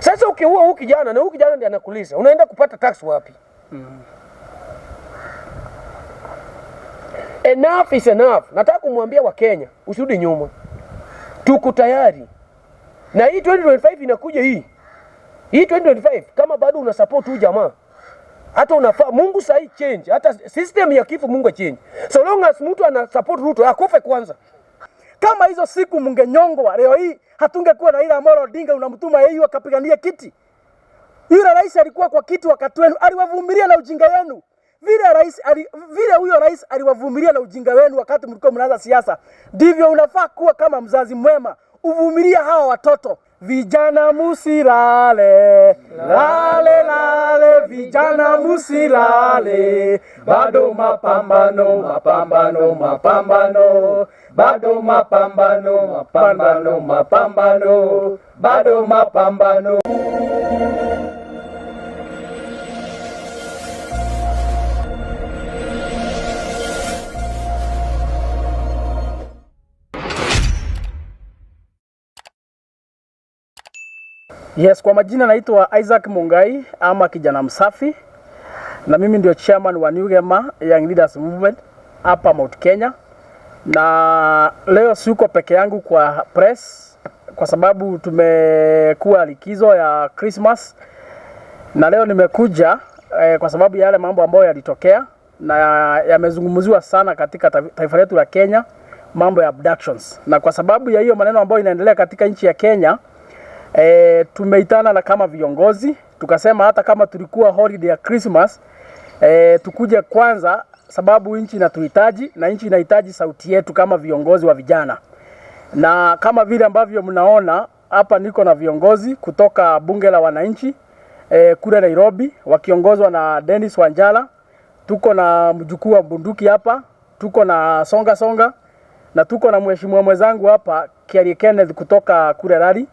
Sasa ukiua huyu kijana na huyu kijana ndiye anakulisha, unaenda kupata tax wapi? Enough is enough. Nataka kumwambia wa Kenya usirudi nyuma. Tuko tayari. Na hii 2025 inakuja hii. Hii 2025 kama bado una support huyu jamaa, hata unafaa Mungu sahi change, hata system ya kifo Mungu change. So long as mtu ana support Ruto akufe kwanza. Kama hizo siku mungenyongwa leo hii hatungekuwa na Raila Amolo Odinga unamtuma yeye akapigania kiti. Yule rais alikuwa kwa kiti wakati wenu, aliwavumilia na ujinga wenu. Vile huyo rais aliwavumilia na ujinga wenu wakati mlikuwa mnaanza siasa. Ndivyo unafaa kuwa kama mzazi mwema, uvumilia hawa watoto. Vijana musilale, lale lale, vijana musilale, bado mapambano, mapambano, mapambano, bado mapambano, mapambano, mapambano, bado mapambano. Yes, kwa majina naitwa Isaac Mungai ama kijana msafi, na mimi ndio chairman wa New Gema Young Leaders Movement hapa Mount Kenya. Na leo siko peke yangu kwa press kwa sababu tumekuwa likizo ya Christmas, na leo nimekuja kwa sababu ya yale mambo ambayo yalitokea na yamezungumziwa sana katika taifa letu la Kenya, mambo ya abductions. Na kwa sababu ya hiyo maneno ambayo inaendelea katika nchi ya Kenya, tumeitana na kama viongozi, tukasema hata kama tulikuwa holiday ya Christmas, tukuje kwanza sababu nchi inatuhitaji na nchi inahitaji sauti yetu kama viongozi wa vijana. Na kama vile ambavyo mnaona hapa niko na viongozi kutoka bunge la wananchi kule Nairobi wakiongozwa na Dennis Wanjala, tuko na mjukuu wa bunduki hapa, tuko na Songa Songa, na tuko na mheshimiwa mwenzangu hapa Kiari Kenneth kutoka kule Rari.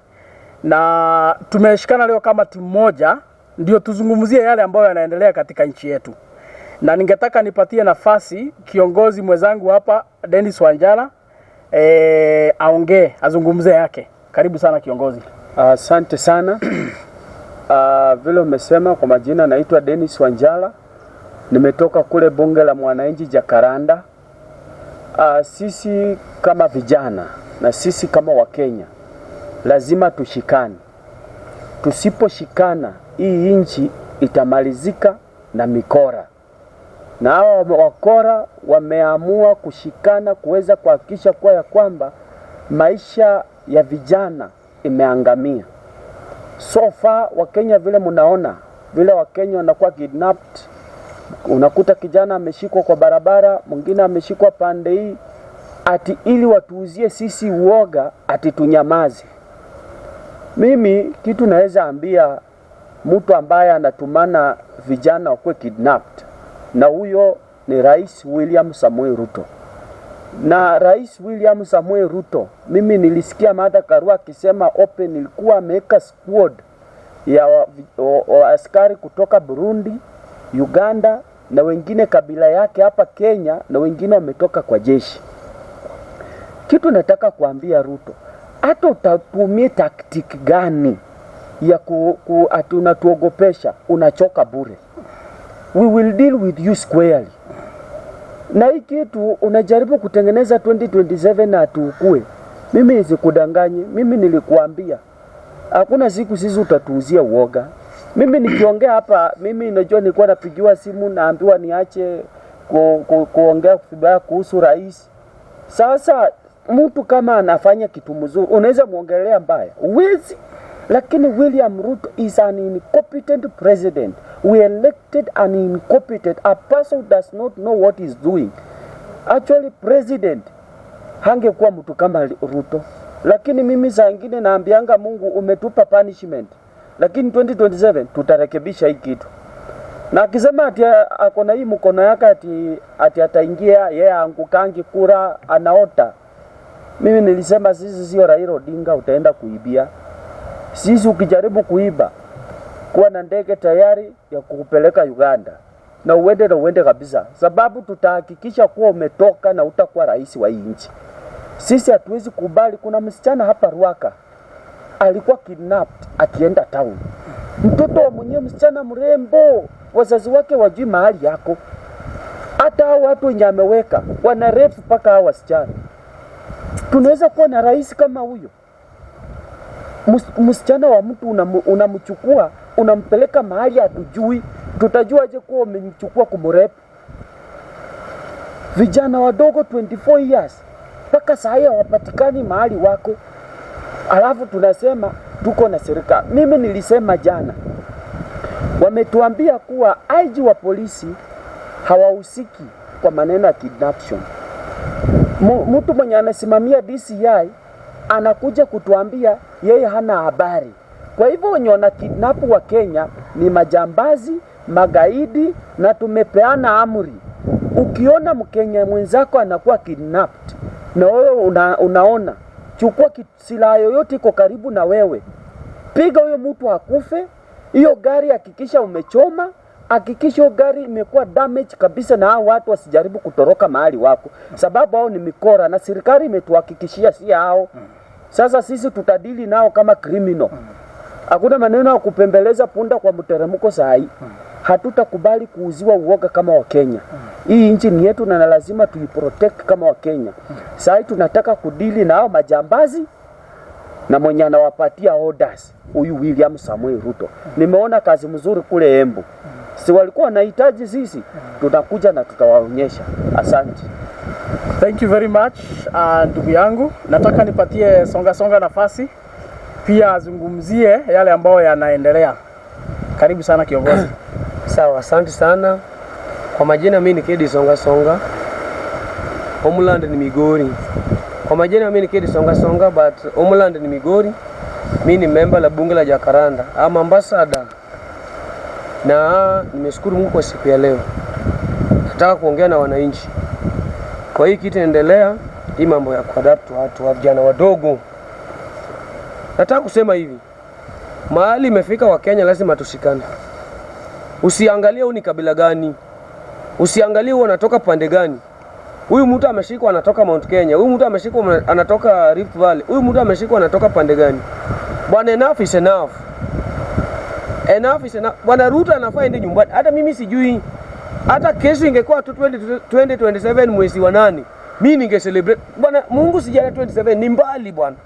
Na tumeshikana leo kama timu moja ndio tuzungumzie yale ambayo yanaendelea katika nchi yetu. Na ningetaka nipatie nafasi kiongozi mwenzangu hapa Dennis Wanjala aongee, azungumze yake. Karibu sana kiongozi. Asante sana. Vile umesema, kwa majina naitwa Dennis Wanjala. Nimetoka kule bunge la mwananchi Jakaranda. Sisi kama vijana na sisi kama Wakenya lazima tushikane. Tusiposhikana hii nchi itamalizika na mikora. Na hawa wakora wameamua kushikana kuweza kuhakikisha kwa ya kwamba maisha ya vijana imeangamia. So far Wakenya vile mnaona, vile Wakenya wanakuwa kidnapped. Unakuta kijana ameshikwa kwa barabara, mwingine ameshikwa pande hii, ati ili watuuzie sisi uoga, ati tunyamaze. Mimi kitu naweza ambia mtu ambaye anatumana vijana wakwe kidnapped, na huyo ni Rais William Samoei Ruto. Na Rais William Samoei Ruto, mimi nilisikia Martha Karua akisema open, nilikuwa ameweka squad ya askari kutoka Burundi, Uganda na wengine kabila yake hapa Kenya, na wengine wametoka kwa jeshi. Kitu nataka kuambia Ruto, hata utatumia tactic gani ya ati unatuogopesha, unachoka bure. We will deal with you squarely. Na hii kitu unajaribu kutengeneza 2027 na tukue. Mimi nisikudanganye, mimi nilikuambia hakuna siku sisi utatuuzia uoga. Mimi nikiongea hapa, mimi najua nilikuwa napigiwa simu naambiwa niache kuongea vibaya kuhusu rais. Sasa mtu kama anafanya kitu mzuri unaweza muongelea mbaya, uwezi. Lakini William Ruto is an incompetent president. We elected an incompetent, a person who does not know what he's doing. Actually president hangekuwa mtu kama Ruto. Lakini mimi saa nyingine naambianga Mungu umetupa punishment, lakini 2027 tutarekebisha hii kitu. Na akisema ati akona hii mkono yake ati ataingia yeye angukangi kura anaota. Mimi nilisema sisi sio Raila Odinga utaenda kuibia. Sisi ukijaribu kuiba, kuwa na ndege tayari ya kukupeleka Uganda. Na uende kabisa. Sababu tutahakikisha kuwa umetoka na utakuwa rais wa nchi. Sisi hatuwezi kubali. Kuna msichana hapa Ruaka alikuwa kidnapped akienda town. Mtoto wa mwenyewe, msichana mrembo, wazazi wake wajui mahali yako. Hata hao watu wenye ameweka wana rape mpaka hao wasichana. Tunaweza kuwa na rais kama huyo? Msichana wa mtu unamchukua unampeleka mahali hatujui, tutajuaje kuwa umemchukua kumrape? Vijana wadogo 24 years mpaka saa hii hawapatikani mahali wako, alafu tunasema tuko na serikali. Mimi nilisema jana, wametuambia kuwa IG wa polisi hawahusiki kwa maneno ya kidnapping. Mtu mwenye anasimamia DCI anakuja kutuambia yeye hana habari. Kwa hivyo wenye wana kidnap wa Kenya ni majambazi, magaidi, na tumepeana amri. Ukiona Mkenya mwenzako anakuwa kidnapped na wewe unaona, chukua silaha yoyote iko karibu na wewe, piga huyo mtu akufe. Hiyo gari hakikisha umechoma, hakikisha hiyo gari imekuwa damage kabisa, na hao watu wasijaribu kutoroka mahali wako, sababu hao ni mikora na serikali imetuhakikishia si hao. Sasa sisi tutadili nao kama criminal. Hakuna maneno ya kupembeleza punda kwa mteremko saa hii. Hatutakubali kuuziwa uoga kama Wakenya. Hii nchi ni yetu na lazima tuiprotect kama Wakenya. Saa hii tunataka kudili nao majambazi na mwenye anawapatia orders, huyu William Samuel Ruto. Nimeona kazi mzuri kule Embu. Si walikuwa wanahitaji sisi, tutakuja na tutawaonyesha. Asante. Thank you very much. Ndugu yangu, nataka nipatie songa nafasi pia azungumzie yale ambayo yanaendelea. Karibu sana kiongozi. Sawa, asante sana. Kwa majina mimi ni Kedi Songa. Homeland ni Migori. Kwa majina mimi ni Kedi Songa, but Homeland ni Migori. Mimi ni member la bunge la Jacaranda, ama ambassador. Na nimeshukuru Mungu kwa siku ya leo. Nataka kuongea na wananchi. Kwa hii kitu endelea, hii mambo ya kuadapt watu wa vijana wadogo. Nataka kusema hivi, mahali imefika wa Kenya lazima tushikane. Usiangalie huyu ni kabila gani, usiangalie huyu anatoka pande gani. Huyu mtu ameshikwa anatoka Mount Kenya, huyu mtu ameshikwa anatoka Rift Valley, huyu mtu ameshikwa anatoka pande gani. Bwana, enough is enough. Enough is enough. Bwana Ruto anafaa ende nyumbani. Hata mimi sijui, hata kesho ingekuwa 2027 mwezi wa 8, mimi ninge celebrate. Bwana Mungu, sijana 27 ni mbali bwana.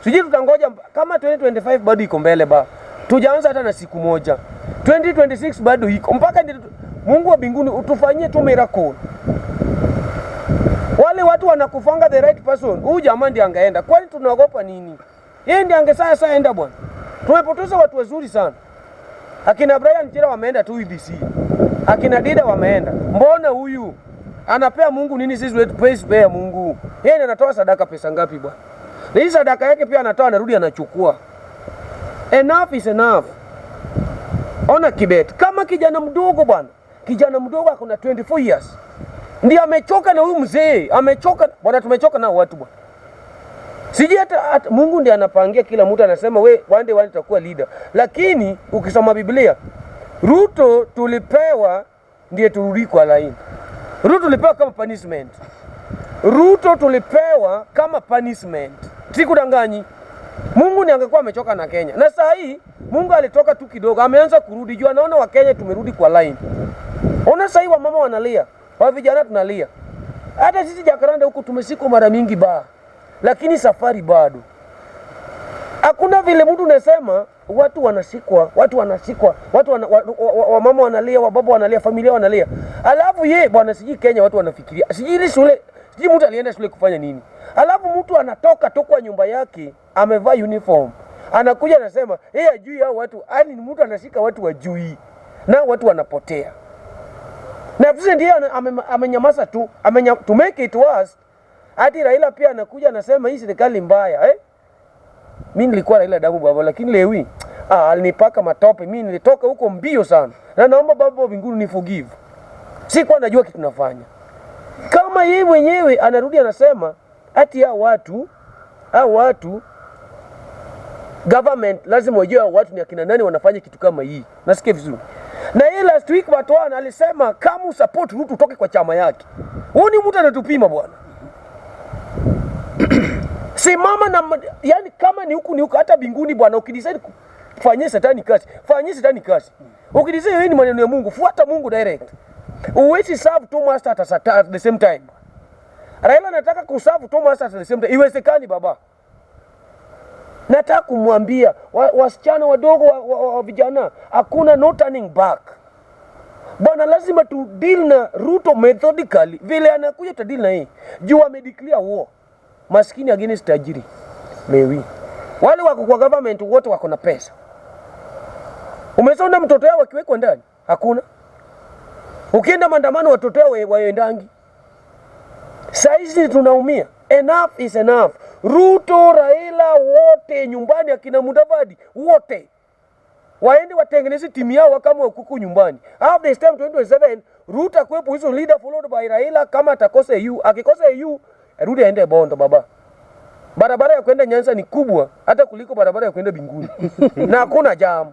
Sijui tutangoja kama 2025 bado iko mbele ba. Tujaanza hata na siku moja. 2026 bado iko. Mpaka Mungu wa mbinguni utufanyie tu miracle. Wale watu wanakufanga the right person. Huyu jamaa ndiye angeenda. Kwani tunaogopa nini? Yeye ndiye angesasa enda bwana. Tumepoteza watu wazuri sana. Akina Brian Chira wameenda tu UBC. Akina Dida wameenda. Mbona huyu anapea Mungu nini? Sisi wetu pesa ya Mungu. Yeye anatoa sadaka pesa ngapi bwana? Na hii sadaka yake pia anatoa, anarudi anachukua. Enough is enough. Ona Kibet kama kijana mdogo bwana. Kijana mdogo akona 24 years. Ndiye amechoka na huyu mzee. Amechoka bwana, tumechoka na watu bwana. Siji hata Mungu ndiye anapangia kila mtu, anasema we one day utakuwa leader. Lakini ukisoma Biblia, Ruto tulipewa ndiye turudi kwa laini. Ruto tulipewa kama punishment. Ruto tulipewa kama punishment. Sikudanganyi. Mungu ndiye angekuwa amechoka na Kenya. Na saa hii Mungu alitoka tu kidogo, ameanza kurudi. Jua naona wa Kenya tumerudi kwa line. Ona saa hii wa mama wanalia, wa vijana tunalia. Hata sisi Jacaranda huko tumesiko mara mingi ba. Lakini safari bado. Hakuna vile mtu unasema watu wanasikwa, wa mama wanalia, wa baba wanalia, familia wanalia. Alafu bwana siji Kenya watu wanafikiria. Siji ile shule, siji mtu alienda shule kufanya nini. Alafu mtu anatoka tu kwa nyumba yake, amevaa uniform. Anakuja anasema, ajui hao watu, ani ni mtu anashika watu wajui. Na watu wanapotea. Na pia ndiye amenyamaza tu, to make it worse. Hadi Raila pia anakuja anasema hii serikali mbaya, Mimi nilikuwa Raila damu baba, lakini lewi alinipaka matope. Mimi nilitoka huko mbio sana. Na naomba baba wa mbinguni ni forgive. Sikuwa najua kitu nafanya. Kama yeye mwenyewe anarudi anasema ati hao watu government lazima wajue hao watu ni akina nani wanafanya kitu kama hii. Nasikia vizuri. Na yeye last week Batwana alisema kama support Ruto utoke kwa chama yake. Huyu ni mtu anatupima bwana. Simama na yani kama ni huku hata binguni bwana, ukidecide fanyie shetani kazi, fanyie shetani kazi. Ukidecide wewe ni maneno ya Mungu, fuata Mungu direct. Uwezi serve two masters at the same time. Raila anataka kuserve two masters at the same time. Iwezekani baba. Nataka kumwambia wasichana wadogo wa vijana, hakuna no turning back. Bwana, lazima tu deal na Ruto methodically. Vile anakuja tu deal na hii. Juu amedeclare war. Maskini against tajiri. Mewi. Wale wako kwa government wote wako na pesa. Umeshaona mtoto wao akiwekwa ndani? Hakuna. Ukienda maandamano watoto wao waendangi. Saizi tunaumia. Enough is enough. Ruto, Raila wote nyumbani, akina Mudavadi wote waende watengeneze timu yao kama kuku nyumbani. After this time 2027 Ruto akwepo hizo leader followed by Raila. Kama atakosa EU, akikosa EU Ruto aende Bondo baba. Barabara ya kwenda Nyanza ni kubwa hata kuliko barabara ya kwenda Binguni. Na hakuna jam.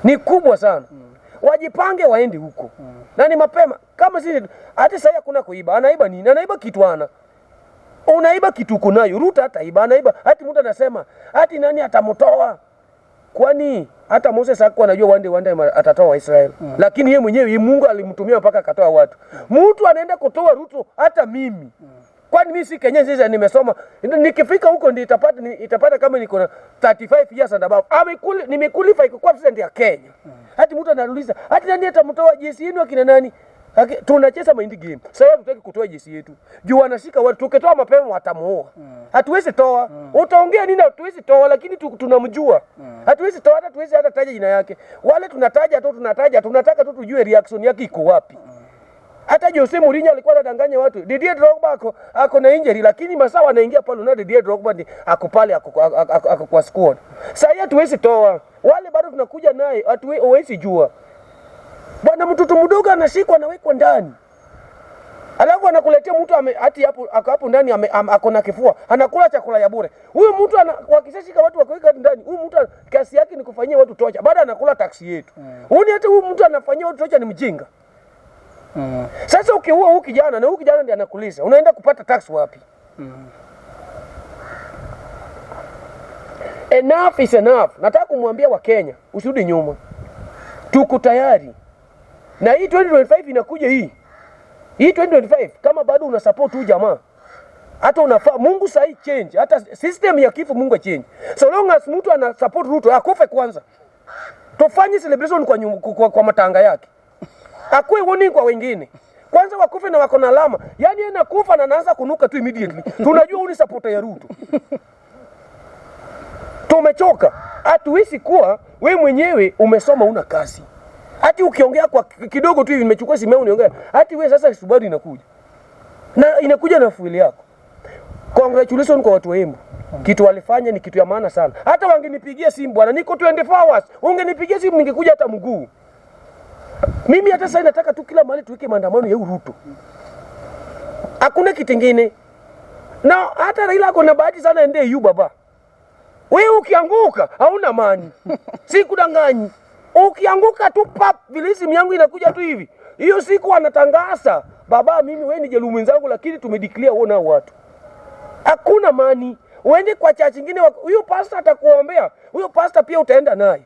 Ni kubwa sana. Wajipange waende huko. Na ni mapema. Kama sisi hata sasa hakuna kuiba. Anaiba nini? Anaiba kitu ana. Unaiba kitu kunayo. Ruto hata iba, anaiba. Hati mtu anasema, hati nani atamtoa? Kwani hata Moses hakuwa anajua one day atatoa Israel. Lakini yeye mwenyewe Mungu alimtumia mpaka akatoa watu. Mtu anaenda kutoa Ruto hata mimi. Kwani mimi si Kenya sasa nimesoma. Nikifika huko ndio itapata kama niko na 35 years and above. Nimequalify kwa president ya Kenya. Hati mtu anauliza, hati nani atamtoa jeshi yenu akina nani? Tunacheza mind game. Sasa tutaki kutoa jeshi yetu. Juu wanashika watu, tukitoa mapema watamuoa. Hatuwezi toa. Utaongea nini? Hatuwezi toa, lakini tunamjua. Hatuwezi toa, hatuwezi hata taja jina yake. Wale tunataja tu, tunataka tu tujue reaction yake iko wapi. Hata Jose Mourinho alikuwa anadanganya watu. Didier Drogba ako na injury, lakini masawa anaingia pale na Didier Drogba ako pale ako kwa squad. Sasa hatuwezi toa. Wale bado tunakuja naye, hatuwezi jua. Bwana, mtoto mdogo anashikwa anawekwa ndani. Alafu anakuletea mtu hati hapo ndani ako na kifua. Anakula chakula ya bure. Huyu mtu wakishashika watu wakaweka ndani. Huyu mtu kazi yake ni kufanyia watu tocha. Baada anakula taksi yetu. Huyu hata huyu mtu anafanyia watu tocha ni mjinga. Sasa ukiua huyu kijana na huyu kijana ndiye anakulisha, unaenda kupata tax wapi? Enough is enough. Nataka kumwambia wa Kenya, usirudi nyuma. Tuko tayari. Na hii 2025 inakuja hii. Hii 2025 kama bado una support huyu jamaa, hata unafaa Mungu sahi change, hata system ya kifo Mungu change. So long as mtu ana support Ruto, akufe kwanza. Tufanye celebration kwa matanga yake. Akue warning kwa wengine. Kwanza wakufe na wako na alama. Yaani yeye anakufa na anaanza kunuka tu immediately. Tunajua uni supporter ya Ruto. Tumechoka. Hatuwezi kuwa wewe mwenyewe umesoma una kazi. Hati ukiongea kwa kidogo tu nimechukua simu yangu niongea. Hati wewe sasa Subaru inakuja. Na inakuja na fueli yako. Congratulations kwa watu wa Embu. Kitu walifanya ni kitu ya maana sana. Hata wangenipigia simu bwana, niko 24 hours. Ungenipigia simu ningekuja hata mguu. Mimi hata sasa nataka tu kila mahali tuweke maandamano ya Ruto. Hakuna kitu kingine. Na hata Raila ako na bahati sana ende EU baba. Wewe ukianguka hauna amani. Sikudanganyi. Ukianguka tu pap vile simu yangu inakuja tu hivi. Hiyo siku anatangaza, baba mimi wewe ni jelu mwenzangu lakini tumedeclare uona watu. Hakuna amani. Uende kwa church nyingine huyo pastor atakuombea. Huyo pastor pia utaenda naye.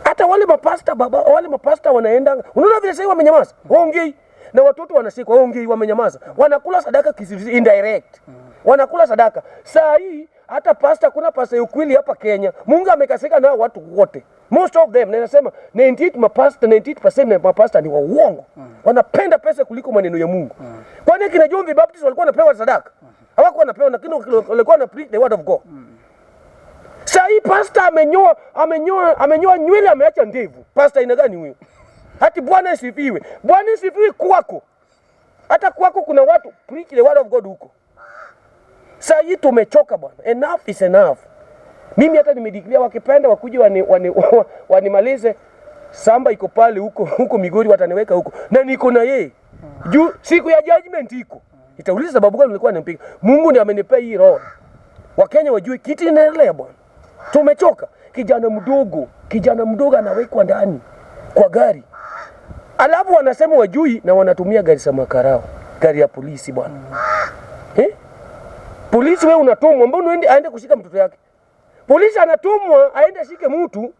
Hata wale mapasta baba, wale mapasta wanaenda. Unaona vile sasa wamenyamaza. Waongei. Na watoto wanashikwa waongei wamenyamaza. Wanakula sadaka kisiri indirect. Wanakula sadaka. Saa hii hata pasta kuna pasta ya ukweli hapa Kenya. Mungu amekasika na watu wote. Most of them nasema 98% na mapasta ni wa uongo. Wanapenda pesa kuliko maneno ya Mungu. Kwani kina John the Baptist walikuwa wanapewa sadaka? Hawakuwa wanapewa, lakini walikuwa na preach the word of God. Sasa hii pastor amenyoa nywele ameacha ndevu. Pastor ina gani huyo? Hati Bwana asifiwe. Bwana asifiwe kwako. Hata kwako kuna watu preach the word of God huko. Sasa hii tumechoka bwana. Enough is enough. Mimi hata nimedeclare wakipenda wakuje wanimalize. Samba iko pale huko Migori wataniweka huko. Na niko na yeye. Juu siku ya judgment iko. Itauliza sababu gani nilikuwa nimpiga. Mungu ndiye amenipea hii roho. Wakenya wajue kitu inaendelea bwana. Tumechoka. Kijana mdogo anawekwa ndani kwa gari. Alafu wanasema wajui na wanatumia gari za makarao. Gari ya polisi bwana. Polisi wewe unatumwa, mbona aende kushika mtoto yake? Polisi anatumwa aende ashike mtu,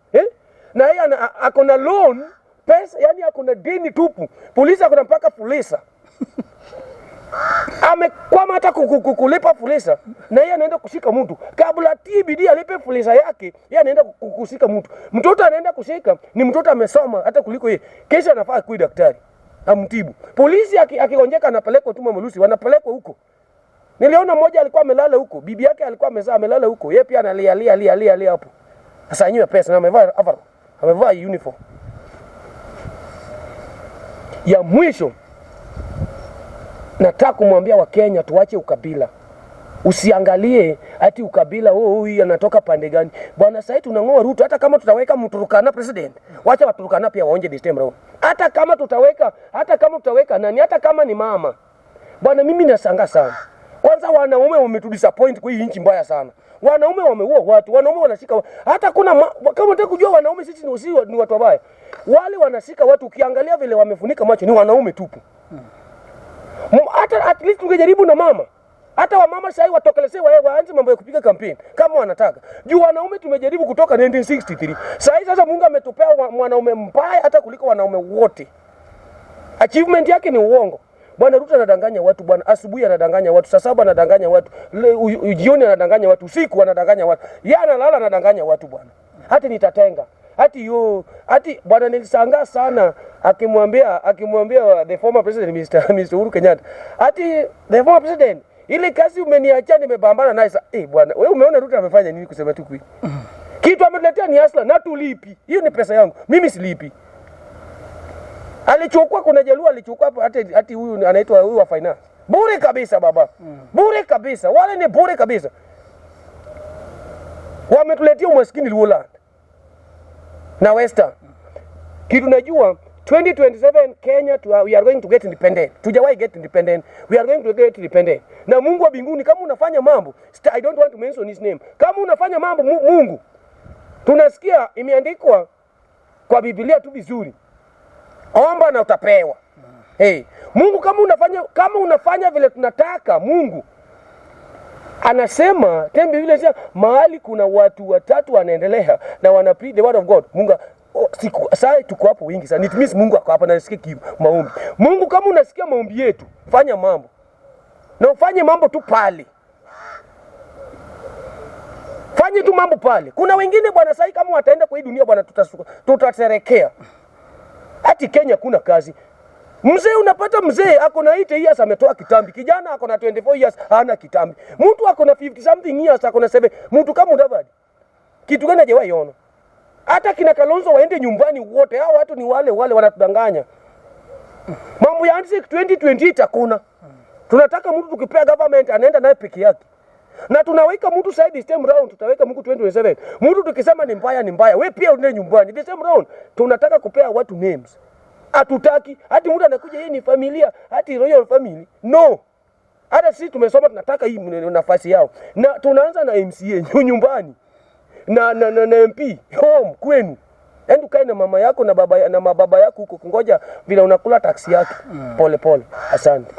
na yeye ako na loan pesa, yani ako na deni tupu. Polisi ako na mpaka polisi. Amekwama hata kulipa polisi, na yeye anaenda kushika mtu. Kabla TBD alipe polisi yake, yeye anaenda kushika mtu. Mtoto anaenda kushika, ni mtoto amesoma hata kuliko yeye. Kesho anafaa kuwa daktari, amtibu. Polisi akigonjeka anapelekwa tu Mamalusi, wanapelekwa huko. Niliona mmoja alikuwa amelala huko, bibi yake alikuwa amelala huko. Yeye pia analia hapo. Sasa anywe pesa na amevaa uniform. Ya mwisho nataka kumwambia Wakenya tuache ukabila. Usiangalie ati ukabila huyu anatoka pande gani. Bwana sasa tunang'oa Ruto, hata kama tutaweka Mturukana president. Wacha Waturukana pia waonje this time round. Hata kama tutaweka nani, hata kama ni mama. Bwana mimi nashangaa sana. Kwanza wanaume wametudisappoint kwa hii nchi mbaya sana. Wanaume wameua watu, wanaume wanashika hata kama unataka kujua wanaume sisi ni watu wabaya. Wale wanashika watu, ukiangalia vile wamefunika macho ni wanaume tupu. Hata at least tungejaribu na mama. Hata wamama sasa watokelezee waanze mambo ya kupiga campaign kama wanataka. Juu wanaume tumejaribu kutoka 1963. Sasa Mungu ametupea mwanaume mbaya hata kuliko wanaume wote. Achievement yake ni uongo. Bwana Ruto anadanganya watu bwana, asubuhi anadanganya watu, saa 7 anadanganya watu, jioni anadanganya watu, usiku anadanganya watu. Yeye analala anadanganya watu bwana. Hata nitatenga. Hati bwana nilishangaa sana akimwambia the former president Mr. Uhuru Kenyatta. Hati the former president, ile kazi umeniacha nimebambana naye sasa. Bwana wewe umeona Ruto amefanya nini kusema tu kweli? Kitu ameletea ni asla na tulipi. Hiyo ni pesa yangu. Mimi silipi. Alichukua kuna Jaluo alichukua hati huyu anaitwa huyu wa finance. Bure kabisa baba. Bure kabisa. Wale ni bure kabisa. Wametuletea umaskini Luoland na Western. Kitu najua 2027 Kenya we are going to get independent. Tujawahi get independent. We are going to get independent. Na Mungu wa mbinguni kama unafanya mambo, I don't want to mention his name. Kama unafanya mambo Mungu, tunasikia imeandikwa kwa Biblia tu vizuri. Omba na utapewa. Mungu kama unafanya vile tunataka, Mungu anasema tembe vile sasa mahali kuna watu watatu wanaendelea na wanapreach the word of God. Mungu sasa tuko hapo wingi sana. It means Mungu ako hapa na anasikia maombi. Mungu kama unasikia maombi yetu, fanya mambo. Na ufanye mambo tu pale. Fanye tu mambo pale. Kuna wengine bwana sasa kama wataenda kwa hii dunia bwana tutaserekea. Hati Kenya kuna kazi. Mzee unapata mzee ako na 8 years ametoa kitambi. Kijana ako na 24 years hana kitambi. Mtu ako na 50 something years ako na 7. Mtu kama Mudavadi. Kitu gani hajawahi ona? Hata kina Kalonzo waende nyumbani wote. Hao watu ni wale wanatudanganya. Mambo ya handshake 2028 hakuna. Tunataka mtu tukipea government anaenda naye peke yake. Na tunaweka mtu side this time round, tutaweka mtu 2027. Mtu tukisema ni mbaya, wewe pia uende nyumbani. This time round tunataka kupea watu names. Hatutaki hati mtu anakuja hii ni familia, hati royal family. No. Hata sisi tumesoma tunataka hii nafasi yao. Na tunaanza na MCA nyumbani. Na MP home kwenu. Enda kae na mama yako na baba yako huko kungoja vile unakula taksi yake. Pole pole. Asante.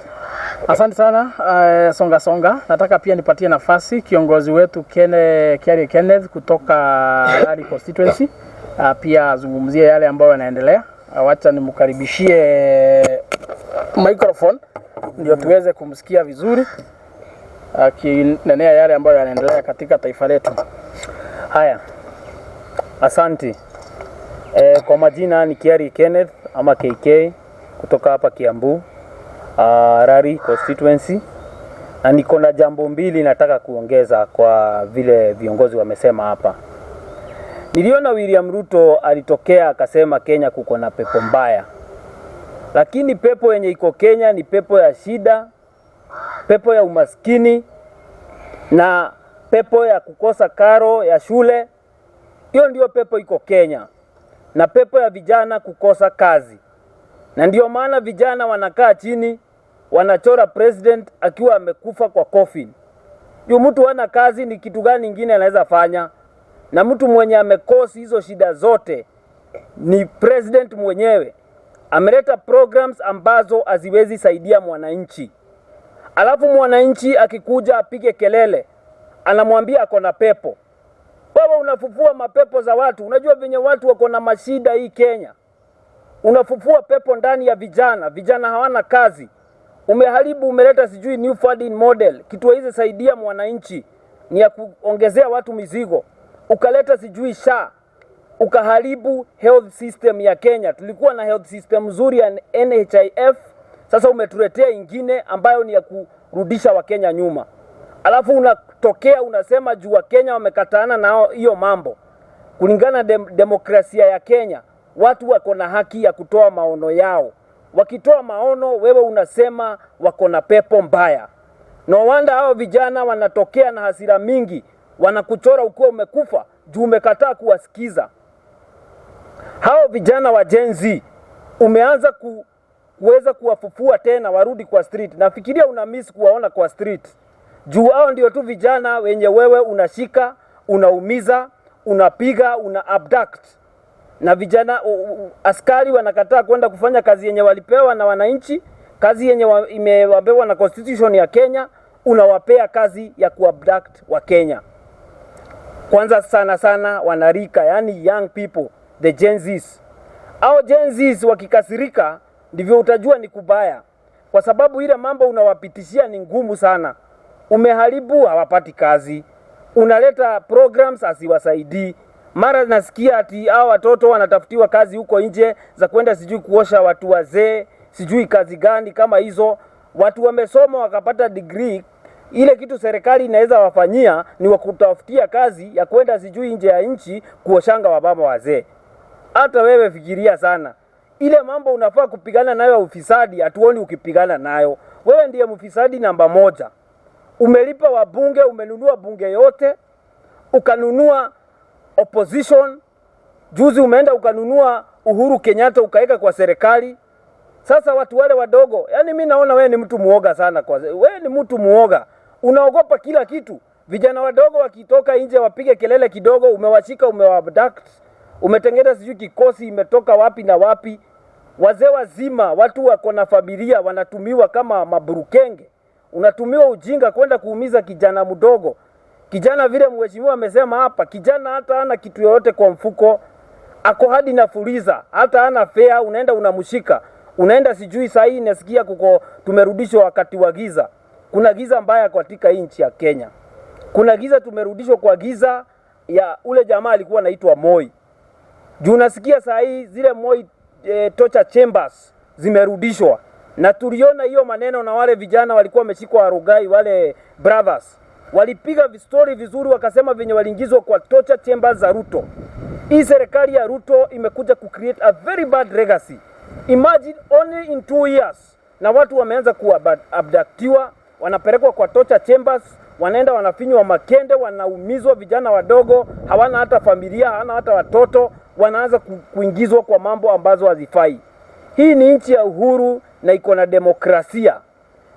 Asante sana songa. Nataka pia nipatie nafasi kiongozi wetu Kiari Kenneth kutoka Rari constituency. Pia azungumzie yale ambayo yanaendelea. Wacha nimkaribishie microphone ndio tuweze kumsikia vizuri akinenea yale ambayo yanaendelea katika taifa letu. Haya. Asante. Kwa majina ni Kiari Kenneth ama KK kutoka hapa Kiambu. Rari constituency, na niko na jambo mbili nataka kuongeza kwa vile viongozi wamesema hapa. Niliona William Ruto alitokea akasema Kenya kuko na pepo mbaya. Lakini pepo yenye iko Kenya ni pepo ya shida, pepo ya umaskini na pepo ya kukosa karo ya shule. Hiyo ndio pepo iko Kenya. Na pepo ya vijana kukosa kazi. Na ndio maana vijana wanakaa chini wanachora president akiwa amekufa kwa coffin. Juu mtu hana kazi ni kitu gani kingine anaweza fanya? Na mtu mwenye amekosi hizo shida zote ni president mwenyewe. Ameleta programs ambazo haziwezi saidia mwananchi. Alafu mwananchi akikuja apige kelele, anamwambia ako na pepo. Wewe unafufua mapepo za watu. Unajua venye watu wako na mashida hii Kenya. Unafufua pepo ndani ya vijana. Vijana hawana kazi. Umeharibu, umeleta sijui new funding model. Kitu hizi saidia mwananchi ni ya kuongezea watu mizigo. Ukaleta sijui SHA. Ukaharibu health system ya Kenya. Tulikuwa na health system nzuri ya NHIF. Sasa umetuletea ingine ambayo ni ya kurudisha Wakenya nyuma. Alafu unatokea unasema juu Wakenya wamekataana na hiyo mambo. Kulingana demokrasia ya Kenya, watu wako na haki ya kutoa maono yao. Wakitoa maono, wewe unasema wako na pepo mbaya. No wonder hao vijana wanatokea na hasira mingi, wanakuchora ukiwa umekufa juu umekataa kuwasikiza. Hao vijana wa Gen Z umeanza kuweza kuwafufua tena warudi kwa street. Nafikiria una miss kuwaona kwa street. Juu hao ndio tu vijana wenye wewe unashika, unaumiza, unapiga, una abduct. Na vijana askari wanakataa kwenda kufanya kazi yenye walipewa na wananchi, kazi yenye imewapewa na constitution ya Kenya, unawapea kazi ya kuabduct wa Kenya. Kwanza sana wanarika, yani young people, the Gen Zs. Au Gen Zs wakikasirika ndivyo utajua ni kubaya. Kwa sababu ile mambo unawapitishia ni ngumu sana. Umeharibu, hawapati kazi. Unaleta programs asiwasaidii. Mara nasikia ati hao watoto wanatafutiwa kazi huko nje za kwenda sijui kuosha watu wazee, sijui kazi gani kama hizo. Watu wamesoma wakapata degree, ile kitu serikali inaweza wafanyia ni wakutafutia kazi ya kwenda sijui nje ya nchi kuoshanga wababa wazee. Hata wewe fikiria sana. Ile mambo unafaa kupigana nayo ufisadi, hatuoni ukipigana nayo. Wewe ndiye mfisadi namba 1. Umelipa wabunge, umenunua bunge yote, ukanunua opposition. Juzi umeenda ukanunua Uhuru Kenyatta ukaweka kwa serikali. Sasa watu wale wadogo, yani mimi naona wewe ni mtu muoga sana wewe ni mtu muoga. Unaogopa kila kitu. Vijana wadogo wakitoka nje wapige kelele kidogo, umewashika, umewaabduct. Umetengeneza sijui kikosi imetoka wapi na wapi. Wazee wazima, watu wako na familia wanatumiwa kama maburukenge. Unatumiwa ujinga kwenda kuumiza kijana mdogo. Kijana vile mheshimiwa amesema hapa, kijana hata hana kitu yoyote kwa mfuko. Ako hadi na fuliza, hata hana fare, unaenda unamshika. Unaenda sijui saa hii nasikia tumerudishwa wakati wa giza. Kuna giza mbaya katika nchi ya Kenya. Kuna giza tumerudishwa kwa giza ya ule jamaa alikuwa anaitwa Moi. Juu nasikia saa hii zile Moi torture chambers zimerudishwa. Na tuliona hiyo maneno na wale vijana walikuwa wameshikwa Arugai, wale brothers. Walipiga story vizuri wakasema venye waliingizwa kwa torture chambers za Ruto. Hii serikali ya Ruto imekuja create a very bad legacy. Imagine only in 2 years na watu wameanza kuabductiwa, wanapelekwa kwa torture chambers, wanaenda wanafinywa makende, wanaumizwa, vijana wadogo, hawana hata familia, hawana hata watoto, wanaanza kuingizwa kwa mambo ambazo hazifai. Hii ni nchi ya uhuru na iko na demokrasia.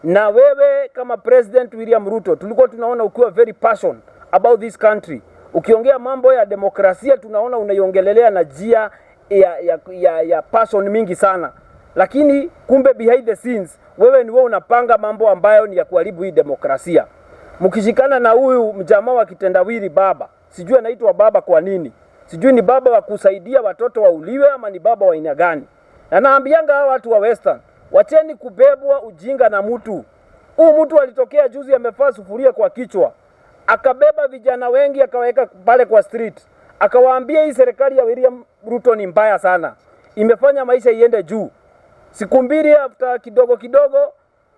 Na wewe kama President William Ruto, tulikuwa tunaona ukiwa very passionate about this country. Ukiongea mambo ya demokrasia tunaona unaiongelelea na jia ya passion mingi sana. Lakini kumbe behind the scenes wewe ni wewe unapanga mambo ambayo ni ya kuharibu hii demokrasia. Mkishikana na huyu mjamaa wa kitendawili baba. Sijui anaitwa baba kwa nini. Sijui ni baba wa kusaidia watoto wauliwe ama ni baba wa aina gani. Na naambianga hao watu wa Western, wacheni kubebwa ujinga na mtu. Huyu mtu alitokea juzi amefaa sufuria kwa kichwa. Akabeba vijana wengi akaweka pale kwa street. Akawaambia hii serikali ya William Ruto ni mbaya sana. Imefanya maisha iende juu. Siku mbili after kidogo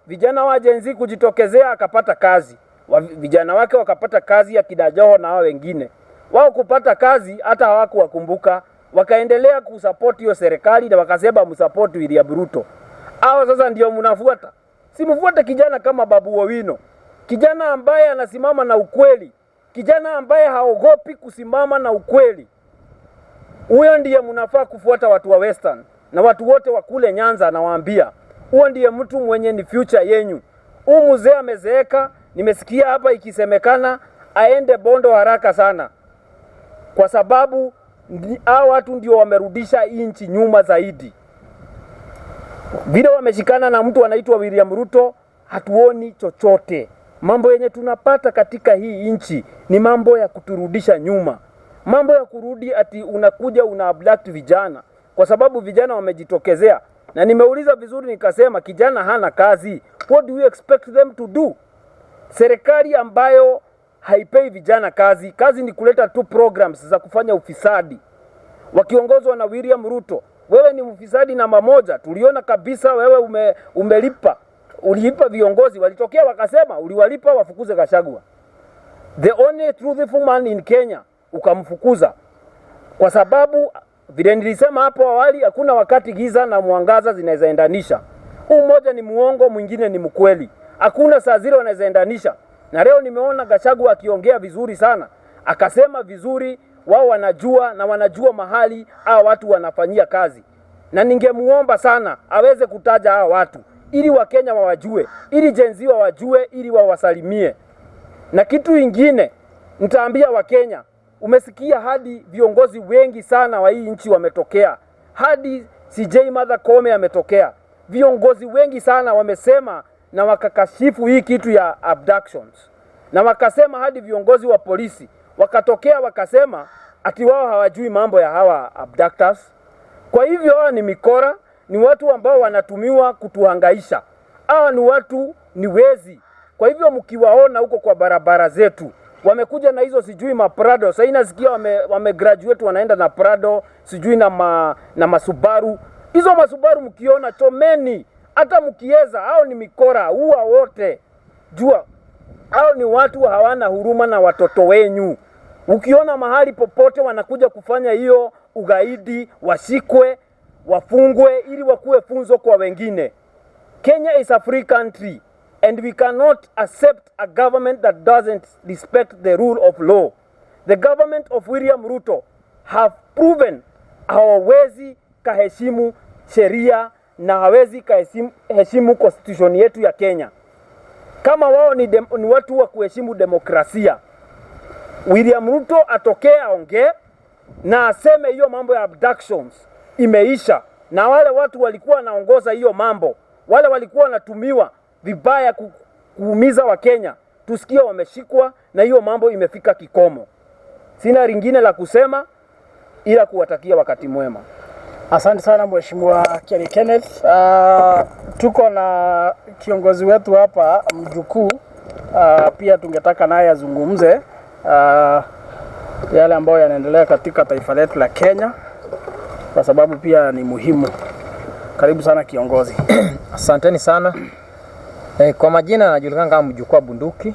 vijana wa Gen Z kujitokezea akapata kazi. Vijana wake wakapata kazi ya kina Joho na hao wengine. Wao kupata kazi hata hawakuwakumbuka. Wakaendelea kusupport hiyo serikali na wakasema msupport William Ruto. Hao sasa ndio mnafuata. Si mfuate kijana kama Babu Owino. Kijana ambaye anasimama na ukweli. Kijana ambaye haogopi kusimama na ukweli. Huyo ndiye mnafaa kufuata watu wa Western. Na watu wote wa kule Nyanza nawaambia. Huyo ndiye mtu mwenye ni future yenyu. Huyu mzee amezeeka, nimesikia hapa ikisemekana aende Bondo haraka sana. Kwa sababu hao watu ndio wamerudisha nchi nyuma zaidi. Vile wameshikana na mtu anaitwa William Ruto, hatuoni chochote. Mambo yenye tunapata katika hii nchi ni mambo ya kuturudisha nyuma. Mambo ya kurudi ati unakuja una abduct vijana kwa sababu vijana wamejitokezea. Na nimeuliza vizuri nikasema kijana hana kazi. What do you expect them to do? Serikali ambayo haipei vijana kazi. Kazi ni kuleta tu programs za kufanya ufisadi. Wakiongozwa na William Ruto. Wewe ni mfisadi namba moja. Tuliona kabisa wewe uliipa viongozi, walitokea wakasema uliwalipa wafukuze Gachagua. The only truthful man in Kenya ukamfukuza. Kwa sababu vile nilisema hapo awali, hakuna wakati giza na mwangaza zinaweza endanisha. Huu mmoja ni muongo, mwingine ni mkweli. Hakuna saa zile wanaweza endanisha. Na leo nimeona Gachagua akiongea vizuri sana. Akasema vizuri, wao wanajua mahali hao watu wanafanyia kazi. Na ningemuomba sana aweze kutaja hao watu ili Wakenya wawajue, ili Gen Z wawajue, ili wawasalimie. Na kitu ingine nitaambia Wakenya, umesikia hadi viongozi wengi sana wa hii nchi wametokea. Hadi CJ Martha Koome ametokea. Viongozi wengi sana wamesema na wakakashifu hii kitu ya abductions. Na wakasema hadi viongozi wa polisi wakatokea wakasema ati wao hawajui mambo ya hawa abductors. Kwa hivyo hawa ni mikora, ni watu ambao wanatumiwa kutuhangaisha. Hawa ni watu ni wezi. Kwa hivyo mkiwaona huko kwa barabara zetu, wamekuja na hizo sijui maprado. Sasa inasikia wamegraduate wanaenda na Prado, sijui na masubaru. Hizo masubaru mkiona chomeni, hata mkieza, hao ni mikora, huwa wote. Jua, hao ni watu hawana huruma na watoto wenyu. Ukiona mahali popote wanakuja kufanya hiyo ugaidi, washikwe, wafungwe ili wakuwe funzo kwa wengine. Kenya is a free country and we cannot accept a government that doesn't respect the rule of law. The government of William Ruto have proven hawawezi kaheshimu sheria na hawezi kaheshimu constitution yetu ya Kenya. Kama wao ni watu wa kuheshimu demokrasia, William Ruto atokee aongee na aseme hiyo mambo ya abductions imeisha. Na wale watu walikuwa wanaongoza hiyo mambo, wale walikuwa wanatumiwa vibaya kuumiza wa Kenya, tusikia wameshikwa na hiyo mambo imefika kikomo. Sina lingine la kusema ila kuwatakia wakati mwema. Asante sana Mheshimiwa Kiari Kenneth. Tuko na kiongozi wetu hapa mjukuu, pia tungetaka naye azungumze yale ambayo yanaendelea katika taifa letu la Kenya kwa sababu pia ni muhimu. Karibu sana kiongozi. Asanteni sana. Kwa majina najulikana kama mjukuu wa bunduki,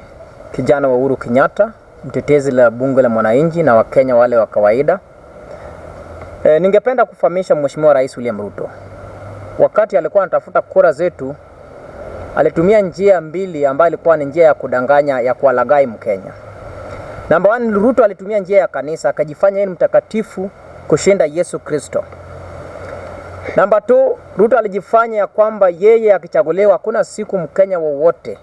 kijana wa Uhuru Kenyatta, mtetezi la bunge la mwananchi na Wakenya wale wa kawaida. Ningependa kufahamisha Mheshimiwa Rais William Ruto. Wakati alikuwa anatafuta kura zetu, alitumia njia mbili ambayo ilikuwa ni njia ya kudanganya, ya kuwalaghai Mkenya. Number 1, Ruto alitumia njia ya kanisa, akajifanya yeye mtakatifu kushinda Yesu Kristo. Number 2, Ruto alijifanya ya kwamba yeye akichaguliwa hakuna siku Mkenya wowote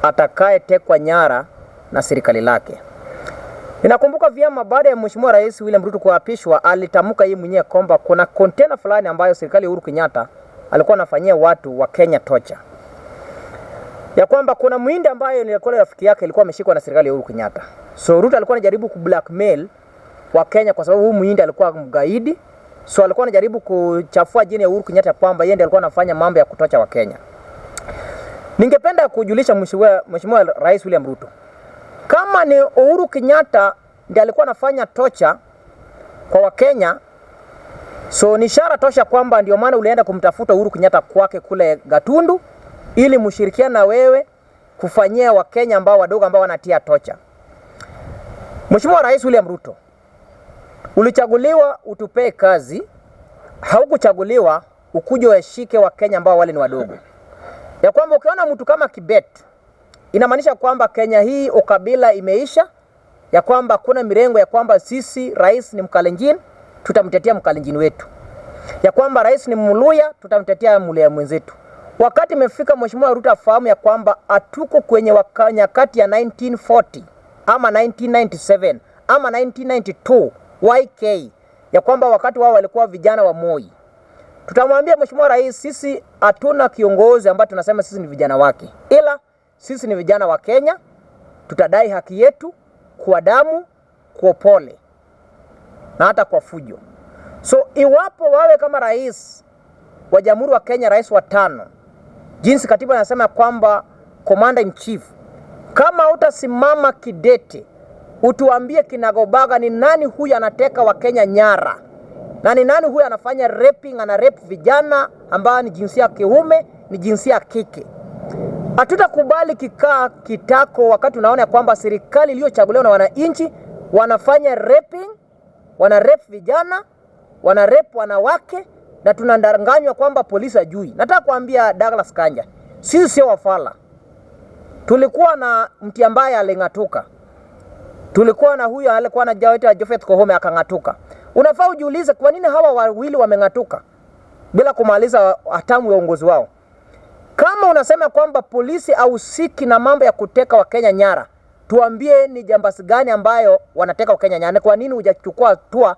atakaye tekwa nyara na serikali lake. Ninakumbuka vyema baada ya Mheshimiwa Rais William Ruto kuapishwa, alitamka yeye mwenyewe kwamba kuna container fulani ambayo serikali ya Uhuru Kenyatta alikuwa anafanyia watu wa Kenya tocha. Ya kwamba kuna muhindi ambaye nilikuwa rafiki yake alikuwa ameshikwa na serikali ya Uhuru Kenyatta. So Ruto alikuwa anajaribu kublackmail wa Kenya kwa sababu huyu muhindi alikuwa mgaidi. So alikuwa anajaribu kuchafua jina ya Uhuru Kenyatta kwamba yeye ndiye alikuwa anafanya mambo ya kutocha wa Kenya. Ningependa kujulisha Mheshimiwa Rais William Ruto, kama ni Uhuru Kenyatta ndiye alikuwa anafanya tocha kwa Wakenya, so ni ishara tosha kwamba ndio maana ulienda kumtafuta Uhuru Kenyatta kwake kule Gatundu ili mshirikiane na wewe kufanyia Wakenya ambao wadogo ambao wanatia tocha. Mheshimiwa Rais William Ruto, ulichaguliwa utupee kazi, haukuchaguliwa ukuje washike Wakenya ambao wale ni wadogo. Ya kwamba ukiona mtu kama Kibet, inamaanisha kwamba Kenya hii ukabila imeisha, ya kwamba kuna mirengo ya kwamba sisi rais ni Mkalenjin, tutamtetea Mkalenjin wetu. Ya kwamba rais ni Mluya, tutamtetea Mluya mwenzetu. Wakati imefika Mheshimiwa Ruto afahamu ya kwamba atuko kwenye nyakati ya 1940 ama 1997 ama 1992 YK, ya kwamba wakati wao walikuwa vijana wa Moi. tutamwambia Mheshimiwa Rais, sisi hatuna kiongozi ambaye tunasema sisi ni vijana wake, ila sisi ni vijana wa Kenya. Tutadai haki yetu kwa damu, kwa pole na hata kwa fujo. So iwapo wawe kama rais wa Jamhuri wa Kenya, rais wa 5, jinsi katiba inasema kwamba commander in chief, kama utasimama kidete utuambie kinagobaga ni nani huyu anateka wa Kenya nyara, na ni nani huyu anafanya raping, ana rape vijana ambao ni jinsia ya kiume, ni jinsia ya kike. Hatutakubali kikaa kitako wakati unaona kwamba serikali iliyochaguliwa na wananchi wanafanya raping, wana rape vijana, wana rape wanawake, na tunadanganywa kwamba polisi hajui. Nataka kuambia Douglas Kanja, sisi sio wafala. Tulikuwa na mtu ambaye alingatuka. Tulikuwa na huyu alikuwa na Jafeth Koome akangatuka. Unafaa ujiulize kwa nini hawa wawili wamengatuka bila kumaliza hatamu ya uongozi wao. Kama unasema kwamba polisi hahusiki na mambo ya kuteka wa Kenya nyara, tuambie ni jambasi gani ambayo wanateka wa Kenya nyara. Kwa nini hujachukua hatua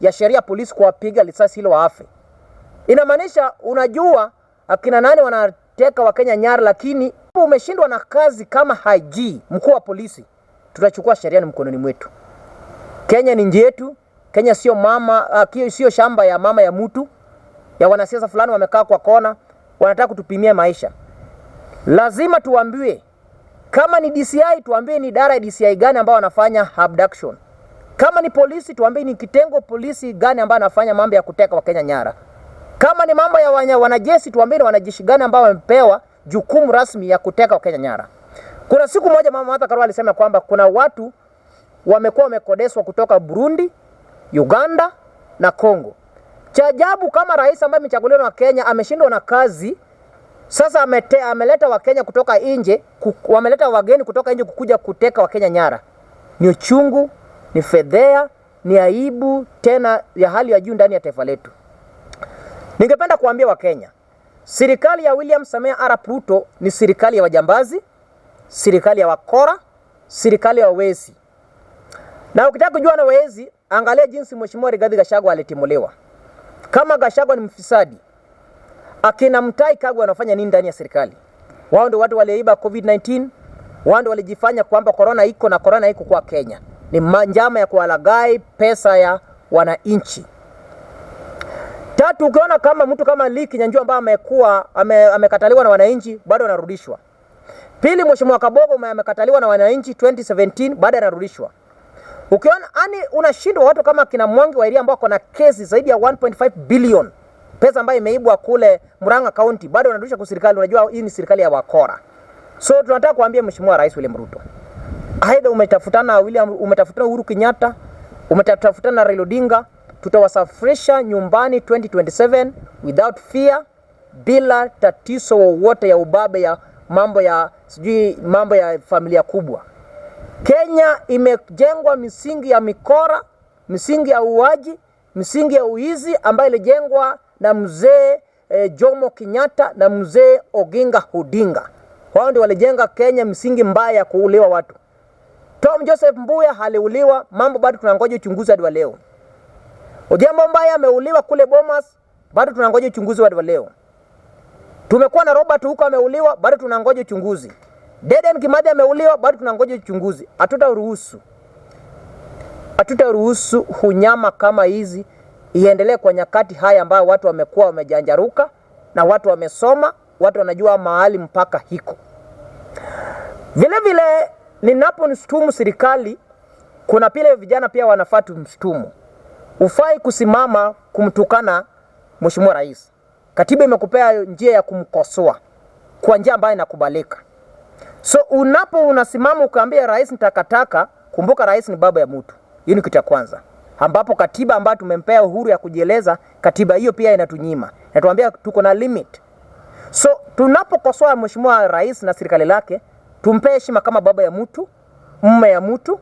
ya sheria polisi kuwapiga risasi hilo waafe? Inamaanisha unajua akina nani wanateka wa Kenya nyara, lakini umeshindwa na kazi kama IG mkuu wa polisi. Tutachukua sheria ni mkononi mwetu. Kenya ni nchi yetu. Kenya sio mama, sio shamba ya mama ya mtu, ya wanasiasa fulani wamekaa kwa kona wanataka kutupimia maisha. Lazima tuambiwe kama ni DCI, tuambie ni idara ya DCI gani ambao wanafanya abduction. Kama ni polisi, tuambie ni kitengo polisi gani ambao wanafanya mambo ya kuteka wa Kenya nyara. Kama ni mambo ya wanajeshi, tuambie ni wanajeshi gani ambao wamepewa jukumu rasmi ya kuteka wa Kenya nyara. Kuna siku moja Mama Martha Karua alisema kwamba kuna watu wamekuwa wamekodeswa kutoka Burundi, Uganda na Kongo. Cha ajabu kama rais ambaye amechaguliwa na Kenya ameshindwa na kazi, sasa ameleta wa Kenya kutoka nje, wameleta wageni kutoka nje kukuja kuteka wa Kenya nyara. Ni uchungu, ni fedhea, ni aibu tena ya hali ya juu ndani ya taifa letu. Ningependa kuambia wa Kenya, serikali ya William Samoei Arap Ruto ni serikali ya wajambazi, serikali ya wakora, serikali ya wezi. Na ukitaka kujua na wezi, angalia jinsi Mheshimiwa Rigathi Gachagua alitimuliwa. Kama Gachagua ni mfisadi, akina Mutahi Kagwe wanafanya nini ndani ya serikali? Wao ndio watu waliiba COVID-19, wao ndio walijifanya kwamba corona iko na corona iko kwa Kenya. Ni njama ya kuwalaghai pesa ya wananchi. 3, ukiona kama mtu kama Lee Kinyanjui ambaye amekataliwa na wananchi bado anarudishwa. 2, Mheshimiwa Kabogo amekataliwa na wananchi 2017 bado anarudishwa. Ukiona unashindwa watu kama kina Mwangi wa Iria ambao kuna kesi zaidi ya 1.5 billion pesa ambayo imeibwa kule Murang'a County bado wanarudisha kwa serikali. Unajua hii ni serikali ya wakora. So tunataka kuambia Mheshimiwa Rais William Ruto, aidha umetafutana Uhuru Kenyatta, umetafutana Raila Odinga, tutawasafirisha nyumbani 2027 without fear, bila tatizo wowote ya ubabe ya mambo ya familia kubwa. Kenya imejengwa misingi ya mikora, misingi ya uaji, misingi ya uizi ambayo ilijengwa na mzee Jomo Kenyatta na mzee Oginga Odinga. Wao ndio walijenga Kenya misingi mbaya ya kuuliwa watu. Tom Joseph Mbuya aliuliwa, mambo bado tunangoja uchunguzi hadi wa leo. Odhiambo Mbaya ameuliwa kule Bomas, bado tunangoja uchunguzi hadi wa leo. Tumekuwa na Robert huko ameuliwa, bado tunangoja uchunguzi. Dedan Kimathi ameuliwa, bado tunangoja uchunguzi. Hatutaruhusu hunyama kama hizi iendelee kwa nyakati haya ambayo watu wamekuwa wamejanjaruka na watu wamesoma, watu wanajua mahali mpaka hiko. Vile vile ninaponishtumu serikali, kuna pile vijana pia wanafaa tumshtumu. Ufai kusimama kumtukana Mheshimiwa Rais. Katiba imekupea njia ya kumkosoa kwa njia ambayo inakubalika. So unasimama ukaambia rais nitakataka, kumbuka rais ni baba ya mtu. Hiyo ni kitu cha kwanza. Ambapo katiba ambayo tumempea uhuru ya kujieleza, katiba hiyo pia inatunyima. Inatuambia tuko na limit. So tunapokosoa Mheshimiwa Rais na serikali lake, tumpe heshima kama baba ya mtu, mume ya mtu,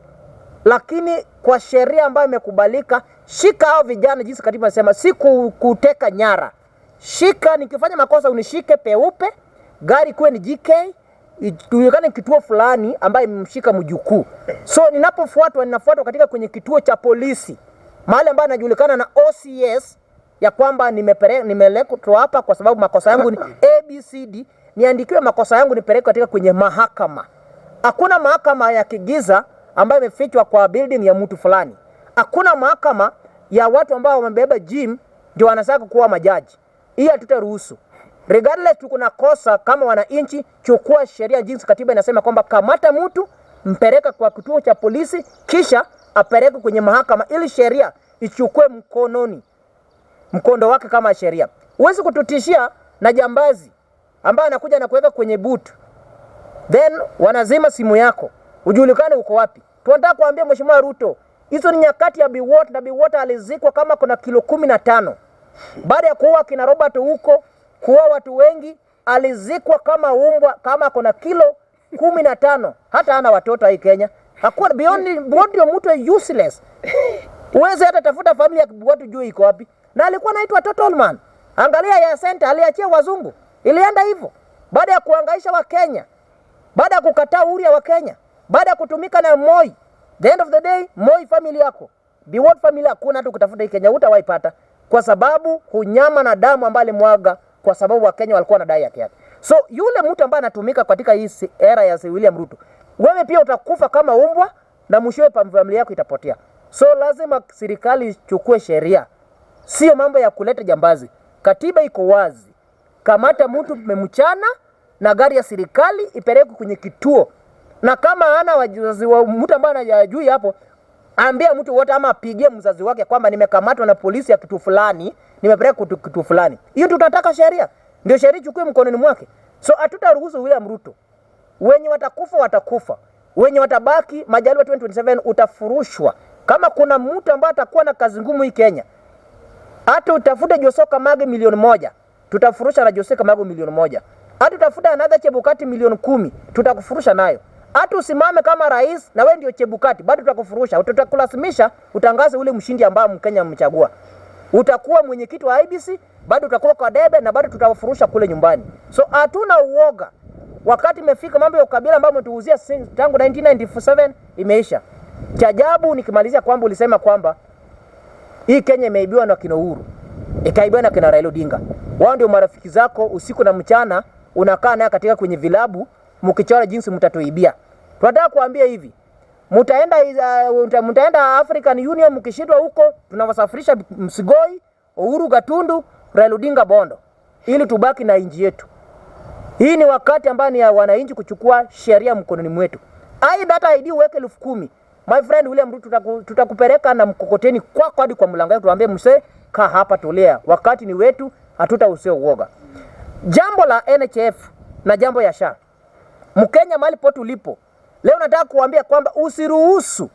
lakini kwa sheria ambayo imekubalika, shika hao vijana jinsi katiba inasema, si kuteka nyara. Shika, nikifanya makosa unishike peupe, gari kuwe ni GK, tuwekane kituo fulani ambaye imemshika mjukuu. So ninapofuatwa katika kwenye kituo cha polisi, mahali ambayo anajulikana na OCS, ya kwamba nimeletwa hapa kwa sababu makosa yangu ni ABCD, niandikiwe makosa yangu nipeleke katika kwenye mahakama. Hakuna mahakama ya kigiza ambayo imefichwa kwa building ya mtu fulani. Hakuna mahakama ya watu ambao wamebeba gym ndio wanataka kuwa majaji. Hii hatutaruhusu. Regardless tukuna kosa kama wananchi, chukua sheria jinsi katiba inasema kwamba kamata mtu, mpeleka kwa kituo cha polisi, kisha apeleke kwenye mahakama ili sheria ichukue mkondo wake kama sheria. Huwezi kututishia na jambazi ambaye anakuja na kuweka kwenye boot, then wanazima simu yako ujulikane uko wapi. Tunataka kuambia Mheshimiwa Ruto, hizo ni nyakati ya Biwott, na Biwott alizikwa kama kuna kilo 15. Baada ya kuua kina Robert huko, kuua watu wengi, alizikwa kama umbwa kama kuna kilo 15. Hata ana watoto hii Kenya. Hakuna beyond ndio mtu useless. Uweze hata tafuta familia ya Biwott juu iko wapi. Na alikuwa anaitwa Total Man. Angalia ya Center aliachia wazungu. Ilienda hivyo. Baada ya kuhangaisha wa Kenya, baada ya kukataa uhuru wa Kenya, baada ya kutumika na Moi. The end of the day, Moi family yako, Biwott family hakuna hata kutafuta hii Kenya hutawaipata, kwa sababu hunyama na damu ambayo alimwaga kwa sababu wa Kenya walikuwa na dai yake. So yule mtu ambaye anatumika katika hii era ya William Ruto, wewe pia utakufa kama umbwa na mwishowe familia yako itapotea. So lazima serikali ichukue sheria. Sio mambo ya kuleta jambazi. Katiba iko wazi. Kamata mtu memchana na gari ya serikali ipeleke kwenye kituo. Na kama hana wazazi wa mtu ambaye anajui hapo, ambia mtu wote ama apigie mzazi wake kwamba nimekamatwa na polisi ya kitu fulani, nimepeleka kitu fulani. Hiyo tutataka sheria. Ndio sheria chukue mkononi mwake. So hatutaruhusu William Ruto. Wenye watakufa. Wenye watabaki Majaliwa 2027 utafurushwa. Kama kuna mtu ambaye atakuwa na kazi ngumu hii Kenya, hata utafute Joseph Kamage milioni 1, tutafurusha na Joseph Kamage milioni 1. Hata utafuta another Chebukati milioni 10, tutakufurusha nayo. Hata usimame kama rais na wewe ndio Chebukati, bado tutakufurusha. Tutakulazimisha utangaze ule mshindi ambaye Mkenya amchagua. Utakuwa mwenyekiti wa IBC, bado utakuwa kwa debe na bado tutawafurusha kule nyumbani. So hatuna uoga. Wakati imefika mambo ya ukabila ambayo umetuuzia tangu 1997 imeisha. Cha ajabu nikimalizia kwamba ulisema kwamba hii Kenya imeibiwa na kina Uhuru, ikaibiwa na kina Raila Odinga. Wao ndio marafiki zako, usiku na mchana unakaa naye katika kwenye vilabu mkichora jinsi mtatoibia. Tunataka kuambia hivi, mtaenda African Union, mkishindwa huko tunawasafirisha Msigoi, Uhuru Gatundu, Raila Odinga Bondo, ili tubaki na inji yetu. Hii ni wakati ambao ni ya wananchi kuchukua sheria mkononi mwetu. Data ID uweke 10,000. My friend William Ruto, tutakupeleka na mkokoteni kwa hadi kwa mlango wetu, tuambie mse kaa hapa tolea. Wakati ni wetu, hatutausio uoga. Jambo la NHF na jambo ya SHA. Mkenya mahali pote ulipo, leo nataka kuambia kwamba usiruhusu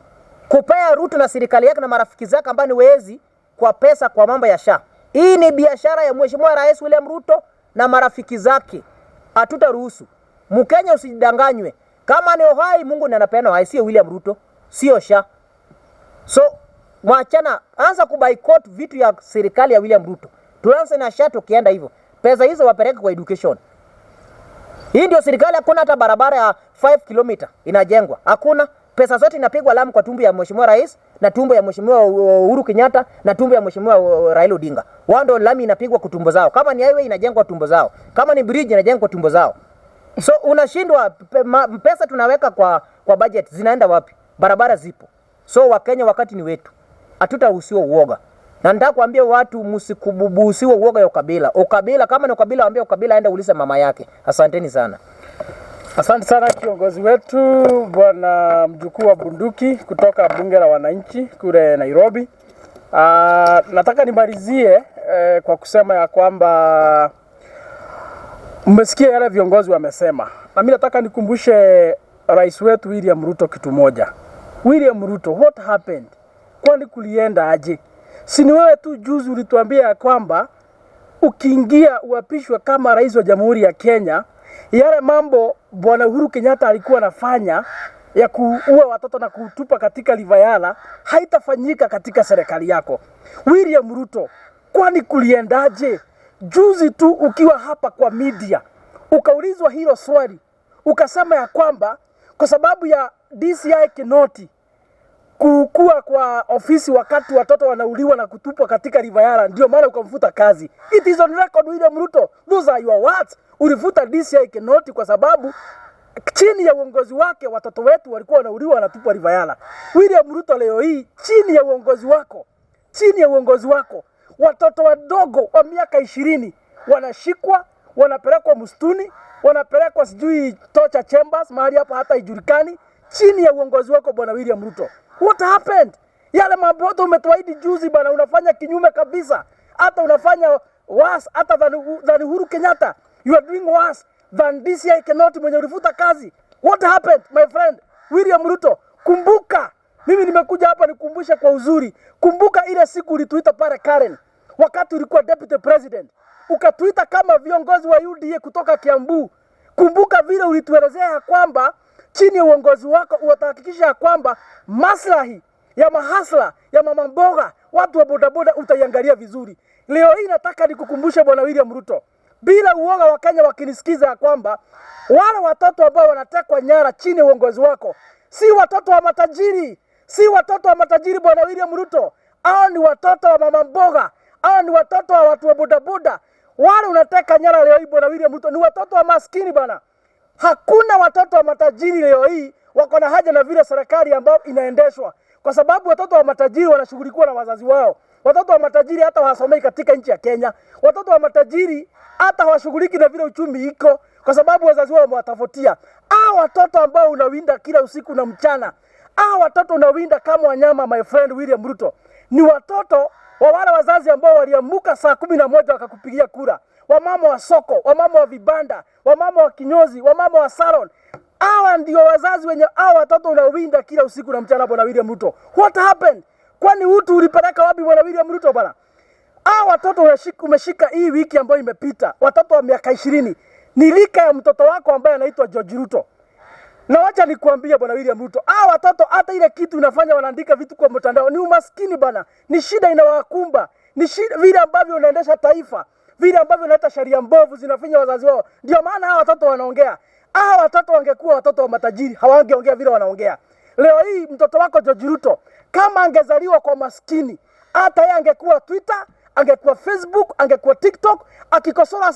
kupea Ruto na serikali yake na marafiki zake ambao ni wezi kwa pesa kwa mambo ya SHA. Hii ni biashara ya Mheshimiwa Rais William Ruto na marafiki zake. Hatutaruhusu. Mkenya usidanganywe. Kama ni uhai, Mungu ndiye anapeana uhai, sio William Ruto, sio SHA. So mwachana, anza kuboycott vitu ya serikali ya William Ruto. Tuanze na SHA, tukienda hivyo pesa hizo wapeleke kwa education. Hii ndio serikali. Hakuna hata barabara ya 5 km inajengwa. Hakuna. Pesa zote inapigwa lamu kwa tumbo ya Mheshimiwa Rais na tumbo ya Mheshimiwa Uhuru Kenyatta na tumbo ya Mheshimiwa Raila Odinga. Wao ndio lami inapigwa kwa tumbo zao. Kama ni highway inajengwa tumbo zao. Kama ni bridge inajengwa kwa tumbo zao. So unashindwa pesa tunaweka kwa budget zinaenda wapi? Barabara zipo. So Wakenya wakati ni wetu. Hatutaruhusiwa uoga. Na nataka kuambia watu msikububusiwe uoga ya ukabila. Ukabila kama ni ukabila, waambie ukabila aende ulize mama yake. Asanteni sana. Asante sana kiongozi wetu bwana mjukuu wa bunduki kutoka bunge la wananchi kule Nairobi. Nataka nimalizie kwa kusema ya kwamba mmesikia yale viongozi wamesema. Na mimi nataka nikumbushe rais wetu William Ruto kitu moja. William Ruto, what happened? Kwani kulienda aje? Si ni wewe tu juzi ulituambia kwamba ukiingia uapishwe kama rais wa Jamhuri ya Kenya, yale mambo bwana Uhuru Kenyatta alikuwa anafanya ya kuua watoto na kutupa katika Livayala haitafanyika katika serikali yako. William Ruto, kwani kuliendaje? Juzi tu ukiwa hapa kwa media ukaulizwa hilo swali, ukasema ya kwamba kwa sababu ya DCI Kinoti kukua kwa ofisi wakati watoto wanauliwa na kutupwa katika River Yala, ndio maana ukamfuta kazi. It is on record, William Ruto. Those are your words. Ulifuta DCI Kinoti kwa sababu chini ya uongozi wake watoto wetu walikuwa wanauliwa wanatupwa River Yala. William Ruto, leo hii chini ya uongozi wako watoto wadogo wa miaka 20 wanashikwa, wanapelekwa msituni, wanapelekwa sijui torture chambers mahali hapa hata ijulikani, chini ya uongozi wako bwana William Ruto. What happened? Yale mambo yote umetuahidi juzi bwana, unafanya kinyume kabisa. Hata unafanya worse hata than Uhuru Kenyatta. You are doing worse than DCI Kinoti mwenye ulifuta kazi. What happened, my friend William Ruto? Kumbuka, mimi nimekuja hapa nikumbushe kwa uzuri. Kumbuka ile siku ulituita pale Karen, wakati ulikuwa deputy president, ukatuita kama viongozi wa UDA kutoka Kiambu. Kumbuka vile ulituelezea kwamba chini ya uongozi wako utahakikisha kwamba maslahi ya mahasla, ya mama mboga, watu wa bodaboda utaiangalia vizuri. Leo hii nataka nikukumbushe bwana William Ruto, bila uoga wa Kenya wakinisikiza, kwamba wale watoto ambao wanatekwa nyara chini ya uongozi wako si watoto wa matajiri, si watoto wa matajiri bwana William Ruto. Hao ni watoto wa mama mboga, hao ni watoto wa watu wa bodaboda. Wale unateka nyara leo hii bwana William Ruto ni watoto wa maskini bwana. Hakuna watoto wa matajiri leo hii wako na haja na vile serikali ambayo inaendeshwa, kwa sababu watoto wa matajiri wanashughulikiwa na wazazi wao. Watoto wa matajiri hata hawasomei katika nchi ya Kenya. Watoto wa matajiri hata hawashughuliki na vile uchumi iko, kwa sababu wazazi wao wamewatafutia. Watoto ambao unawinda kila usiku na mchana, watoto unawinda kama wanyama, my friend William Ruto, ni watoto wa wale wazazi ambao waliamuka saa 11 wakakupigia kura. Wamama wa soko, wamama wa vibanda, wamama wa kinyozi, wamama wa salon. Hawa ndio wazazi wenye watoto unawinda kila usiku na mchana bwana William Ruto. What happened? Kwani utu ulipeleka wapi bwana William Ruto bwana? Watoto umeshika hii wiki ambayo imepita, watoto wa miaka 20, ni lika ya mtoto wako ambaye anaitwa George Ruto. Na wacha nikuambie bwana William Ruto, watoto hata ile kitu unafanya wanaandika vitu kwa mtandao ni umaskini bwana. Ni shida inawakumba. Ni shida vile ambavyo unaendesha taifa, vile ambavyo unaleta sheria mbovu zinafanya wazazi wao. Ndio maana watoto wanaongea. Watoto wangekuwa watoto wa matajiri hawangeongea vile wanaongea. Leo hii mtoto wako George Ruto kama angezaliwa kwa maskini, hata yeye angekuwa Twitter, angekuwa Facebook, angekuwa TikTok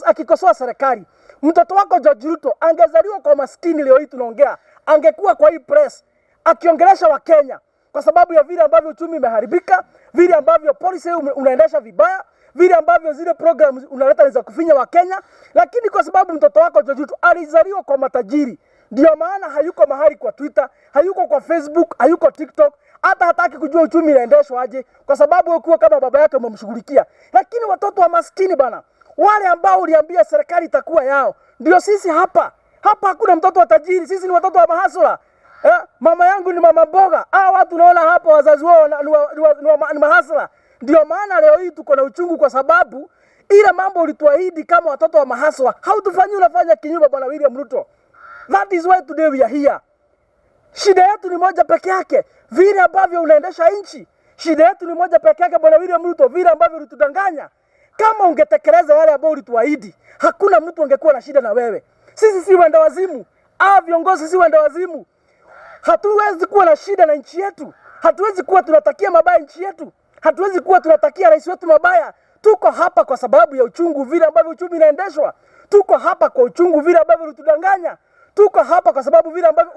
akikosoa serikali. Mtoto wako George Ruto angezaliwa kwa maskini, leo hii tunaongea, angekuwa kwa hii press akiongelesha wa Kenya, kwa sababu ya vile ambavyo uchumi umeharibika, vile ambavyo policy unaendesha vibaya, vile ambavyo zile programs unaleta za kufinya wa Kenya. Lakini kwa sababu mtoto wako George Ruto alizaliwa kwa matajiri, ndio maana hayuko mahali kwa Twitter, hayuko kwa Facebook, hayuko TikTok, hata hataki kujua uchumi unaendeshwa aje, kwa sababu ukiwa kama baba yake umemshughulikia. Lakini watoto wa maskini bana, wale ambao uliambia serikali itakuwa yao, ndio sisi hapa. Hapa hakuna mtoto wa tajiri, sisi ni watoto wa mahasula. Mama yangu ni mama mboga. Watu unaona hapa wazazi wao ni mahasula. Ndio maana leo hii tuko na uchungu, kwa sababu ile mambo ulituahidi kama watoto wa mahasula hautufanyii, unafanya kinyume bwana William Ruto. That is why today we are here. Shida yetu ni moja peke yake, vile ambavyo unaendesha nchi. Shida yetu ni moja peke yake bwana William Ruto, vile ambavyo ulitudanganya. Kama ungetekeleza wale ambao ulituahidi, hakuna mtu angekuwa na shida na wewe. Sisi si wenda wazimu. Viongozi si wenda wazimu. Hatuwezi kuwa na shida na nchi yetu. Hatuwezi kuwa tunatakia mabaya nchi yetu. Hatuwezi kuwa tunatakia rais wetu mabaya. Tuko hapa kwa sababu ya uchungu vile ambavyo uchumi inaendeshwa. Tuko hapa kwa uchungu vile ambavyo ulitudanganya. Tuko hapa kwa sababu vile ambavyo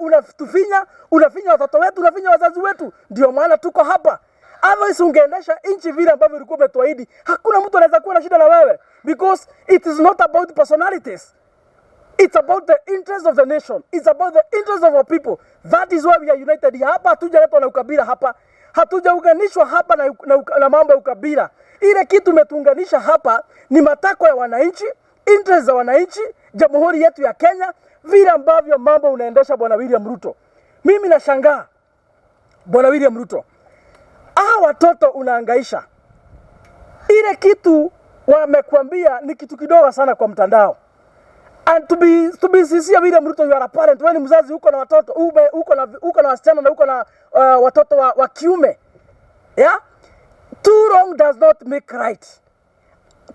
unafinya watoto wetu, unafinya wazazi wetu. Ndio maana tuko hapa. Otherwise ungeendesha nchi vile ambavyo ulikuwa umetuahidi, hakuna mtu anaweza kuwa na shida na wewe, because it is not about personalities. It's about the interest of the nation. It's about the interest of our people. That is why we are united. Hapa hatujaletwa na ukabila hapa. Hatujaunganishwa hapa na mambo ya ukabila. Ile kitu umetuunganisha hapa ni matakwa ya wananchi, interest za wananchi, jamhuri yetu ya Kenya, vile ambavyo mambo unaendesha bwana William Ruto. Mimi nashangaa bwana William Ruto, watoto unaangaisha. Ile kitu wamekuambia ni kitu kidogo sana kwa mtandao. And to be sincere William Ruto, you are a parent. Wewe ni mzazi, uko na watoto, uko na wasichana na uko na watoto wa kiume. Yeah? Too wrong does not make right.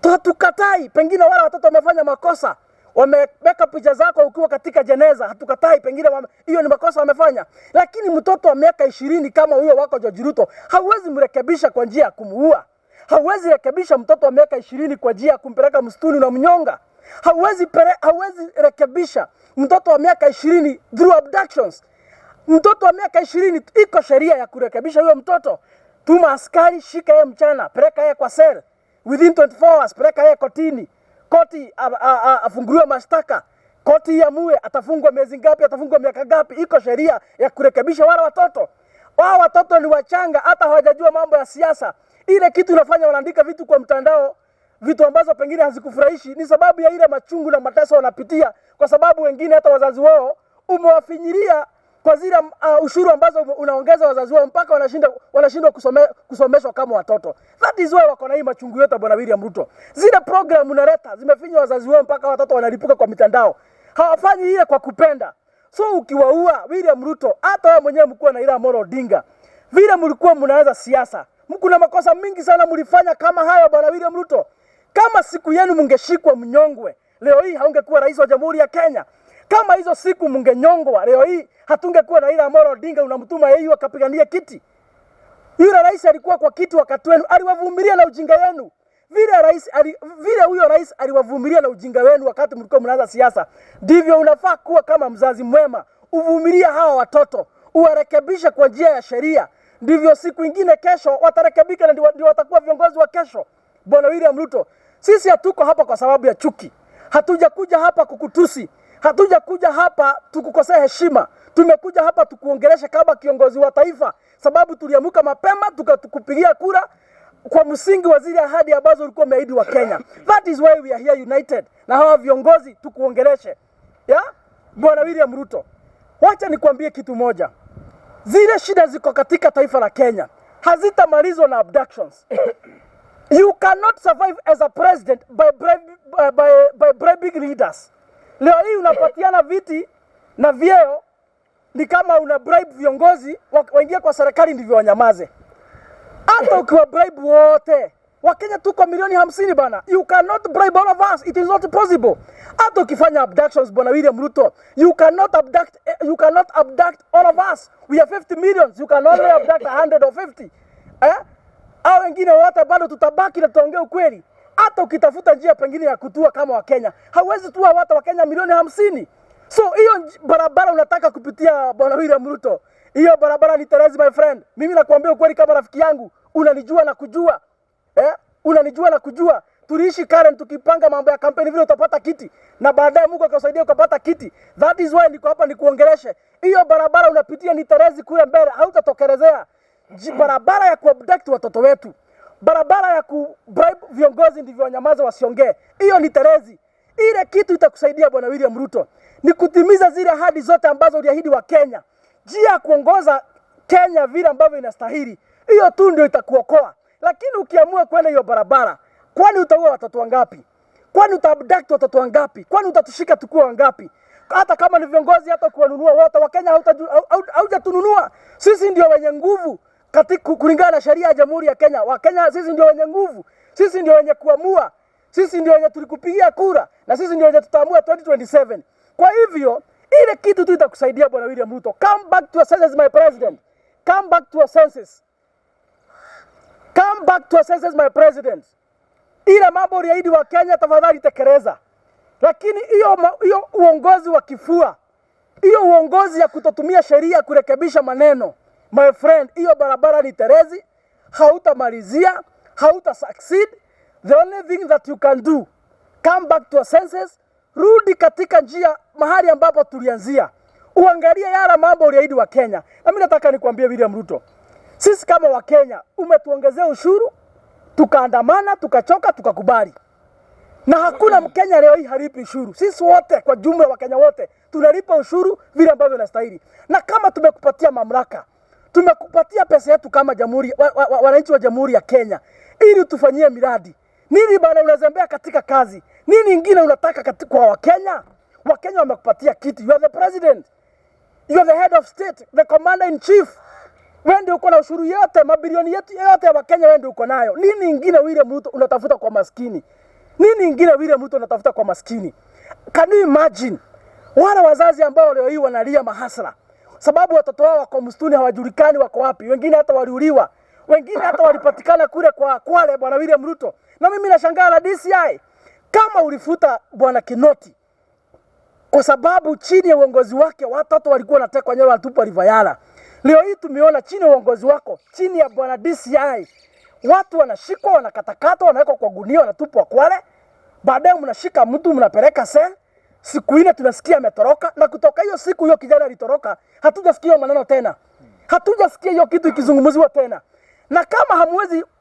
Hatukatai, pengine wale watoto wamefanya makosa. wameweka picha zako ukiwa katika jeneza, hatukatai, pengine hiyo ni makosa wamefanya, lakini mtoto wa miaka 20 kama huyo wako George Ruto hauwezi mrekebisha kwa njia ya kumuua. Hauwezi rekebisha mtoto wa miaka 20 kwa njia ya kumpeleka msituni na mnyonga. Hauwezi rekebisha mtoto wa miaka 20 through abductions. Mtoto wa miaka 20 iko sheria ya kurekebisha huyo mtoto. Tuma askari, shika yeye mchana, peleka yeye kwa cell. Within 24 hours peleka yeye kotini. Koti afunguliwe mashtaka. Koti iamue atafungwa miezi ngapi, atafungwa miaka ngapi. Iko sheria ya kurekebisha wale watoto. Wao watoto ni wachanga, hata hawajajua mambo ya siasa. Ile kitu inafanya wanaandika vitu kwa mtandao, vitu ambazo pengine hazikufurahishi, ni sababu ya ile machungu na mateso wanapitia, kwa sababu wengine hata wazazi wao umewafinyiria kwa zile ushuru ambazo unaongeza wazazi wao mpaka wanashindwa kusomeshwa kama watoto. That is why wako na hii machungu yote bwana William Ruto. Zile program unaleta zimefinya wazazi wao mpaka watoto wanalipuka kwa mitandao. Hawafanyi ile kwa kupenda. So ukiwaua William Ruto, hata wewe mwenyewe mkuu na Raila Amolo Odinga, vile mlikuwa mnaanza siasa, kuna makosa mingi sana mlifanya kama hayo bwana William Ruto. Kama siku yenu mngeshikwa mnyongwe, leo hii haungekuwa rais wa Jamhuri ya Kenya. Kama hizo siku mngenyongwa, leo hii hatungekuwa na Raila Amolo Odinga unamtuma yeye akapigania kiti. Yule rais alikuwa kwa kiti wakati wenu, aliwavumilia na ujinga wenu. Vile huyo rais aliwavumilia na ujinga wenu wakati mlikuwa mnaanza siasa, ndivyo unafaa kuwa kama mzazi mwema. Uvumilia hawa watoto, uwarekebisha kwa njia ya sheria. Ndivyo siku ingine kesho watarekebika na ndio watakuwa viongozi wa kesho. Bwana William Ruto, sisi hatuko hapa kwa sababu ya chuki. Hatujakuja hapa kukutusi. Hatujakuja hapa tukukosea heshima. Tumekuja hapa tukuongelesha kama kiongozi wa taifa, sababu tuliamuka mapema tukupigia kura kwa msingi wa zile ahadi ambazo ulikuwa umeahidi wa Kenya. That is why we are here united. Na hawa viongozi tukuongeleshe. Bwana William Ruto, wacha nikwambie kitu moja. Zile shida ziko katika taifa la Kenya hazitamalizwa na abductions. You cannot survive as a president by bribing leaders. Leo hii unapatiana viti na vyeo ni kama una bribe viongozi waingie kwa serikali ndivyo wanyamaze. Hata ukiwa bribe wote, Wakenya tuko milioni 50 bana. You cannot bribe all of us. It is not possible. Hata ukifanya abductions bwana William Ruto, you cannot abduct all of us. We are 50 million. You can only abduct 100 or 50. Hao wengine wote bado tutabaki na tuongee ukweli. Hata ukitafuta njia pengine ya kutua kama Wakenya, hauwezi tua watu Wakenya milioni 50. So hiyo barabara unataka kupitia bwana William Ruto, hiyo barabara ni Terezi my friend. Mimi nakuambia ukweli kama rafiki yangu, unanijua na kujua. Unanijua na kujua. Tuliishi Karen tukipanga mambo ya kampeni vile utapata kiti na baadaye Mungu akasaidia ukapata kiti. That is why niko hapa nikuongeleshe. Hiyo barabara unapitia ni Terezi kule mbele, hautatokelezea. Barabara ya kuabduct watoto wetu, barabara ya kubribe viongozi ndivyo wanyamaza wasiongee, hiyo ni Terezi. Ile kitu itakusaidia bwana William Ruto ni kutimiza zile ahadi zote ambazo uliahidi wa Kenya. Njia ya kuongoza Kenya vile ambavyo inastahili, hiyo tu ndio itakuokoa. Lakini ukiamua kwenda hiyo barabara, kwani utaua watoto wangapi? Kwani utabduct watoto wangapi? Kwani utatushika tukua wangapi? Hata kama ni viongozi, hata kuwanunua wote Wakenya haujatununua. Sisi ndio wenye nguvu katika kulingana na sheria ya Jamhuri ya Kenya. Wakenya sisi ndio wenye nguvu. Sisi ndio wenye kuamua. Sisi ndio wenye tulikupigia kura na sisi ndio wenye tutaamua 2027. Kwa hivyo, ile kitu tu itakusaidia bwana William Ruto. Come back to your senses my president. Come back to your senses. Come back to your senses my president. Ile mambo uliahidi wa Kenya tafadhali tekeleza. Lakini hiyo uongozi wa kifua, hiyo uongozi ya kutotumia sheria kurekebisha maneno, my friend, hiyo barabara ni Terezi, hautamalizia, hauta succeed. The only thing that you can do, come back to your senses, rudi katika njia mahali ambapo tulianzia. Uangalie yale mambo uliahidi wa Kenya. Na mimi nataka nikwambie William Ruto, sisi kama wa Kenya umetuongezea ushuru, tukaandamana, tukachoka, tukakubali. Na hakuna Mkenya leo hii halipi ushuru. Sisi wote kwa jumla wa Kenya wote tunalipa ushuru vile ambavyo inastahili. Na kama tumekupatia mamlaka, tumekupatia pesa yetu kama jamhuri wananchi wa Jamhuri ya Kenya ili tufanyie miradi. Nini bana unazembea katika kazi? Nini ingine unataka kwa Wakenya? Wakenya wamekupatia kiti. You are the president. You are the head of state, the commander in chief. Wewe ndio uko na ushuru yote, mabilioni yetu yote ya Wakenya wewe ndio uko nayo. Nini ingine William Ruto unatafuta kwa maskini? Nini ingine William Ruto unatafuta kwa maskini? Can you imagine wale wazazi ambao leo hii wanalia mahasara sababu watoto wao wako msituni, hawajulikani wako wapi, wengine hata waliuliwa, wengine hata walipatikana kule kwa Kwale, bwana William Ruto. Na mimi nashangaa na DCI, kama ulifuta bwana Kinoti kwa sababu chini ya uongozi wake watoto walikuwa wanatekwa nyara, wanatupwa Rivayala. Leo hii tumeona chini ya uongozi wako, chini ya bwana DCI, watu wanashikwa, wanakatakatwa, wanawekwa kwa gunia, wanatupwa Kwale. Baadaye mnashika mtu mnapeleka sel. Siku ile tunasikia ametoroka, na kutoka hiyo siku hiyo kijana alitoroka, hatujasikia maneno tena. Hatujasikia hiyo kitu ikizungumziwa tena. Na kama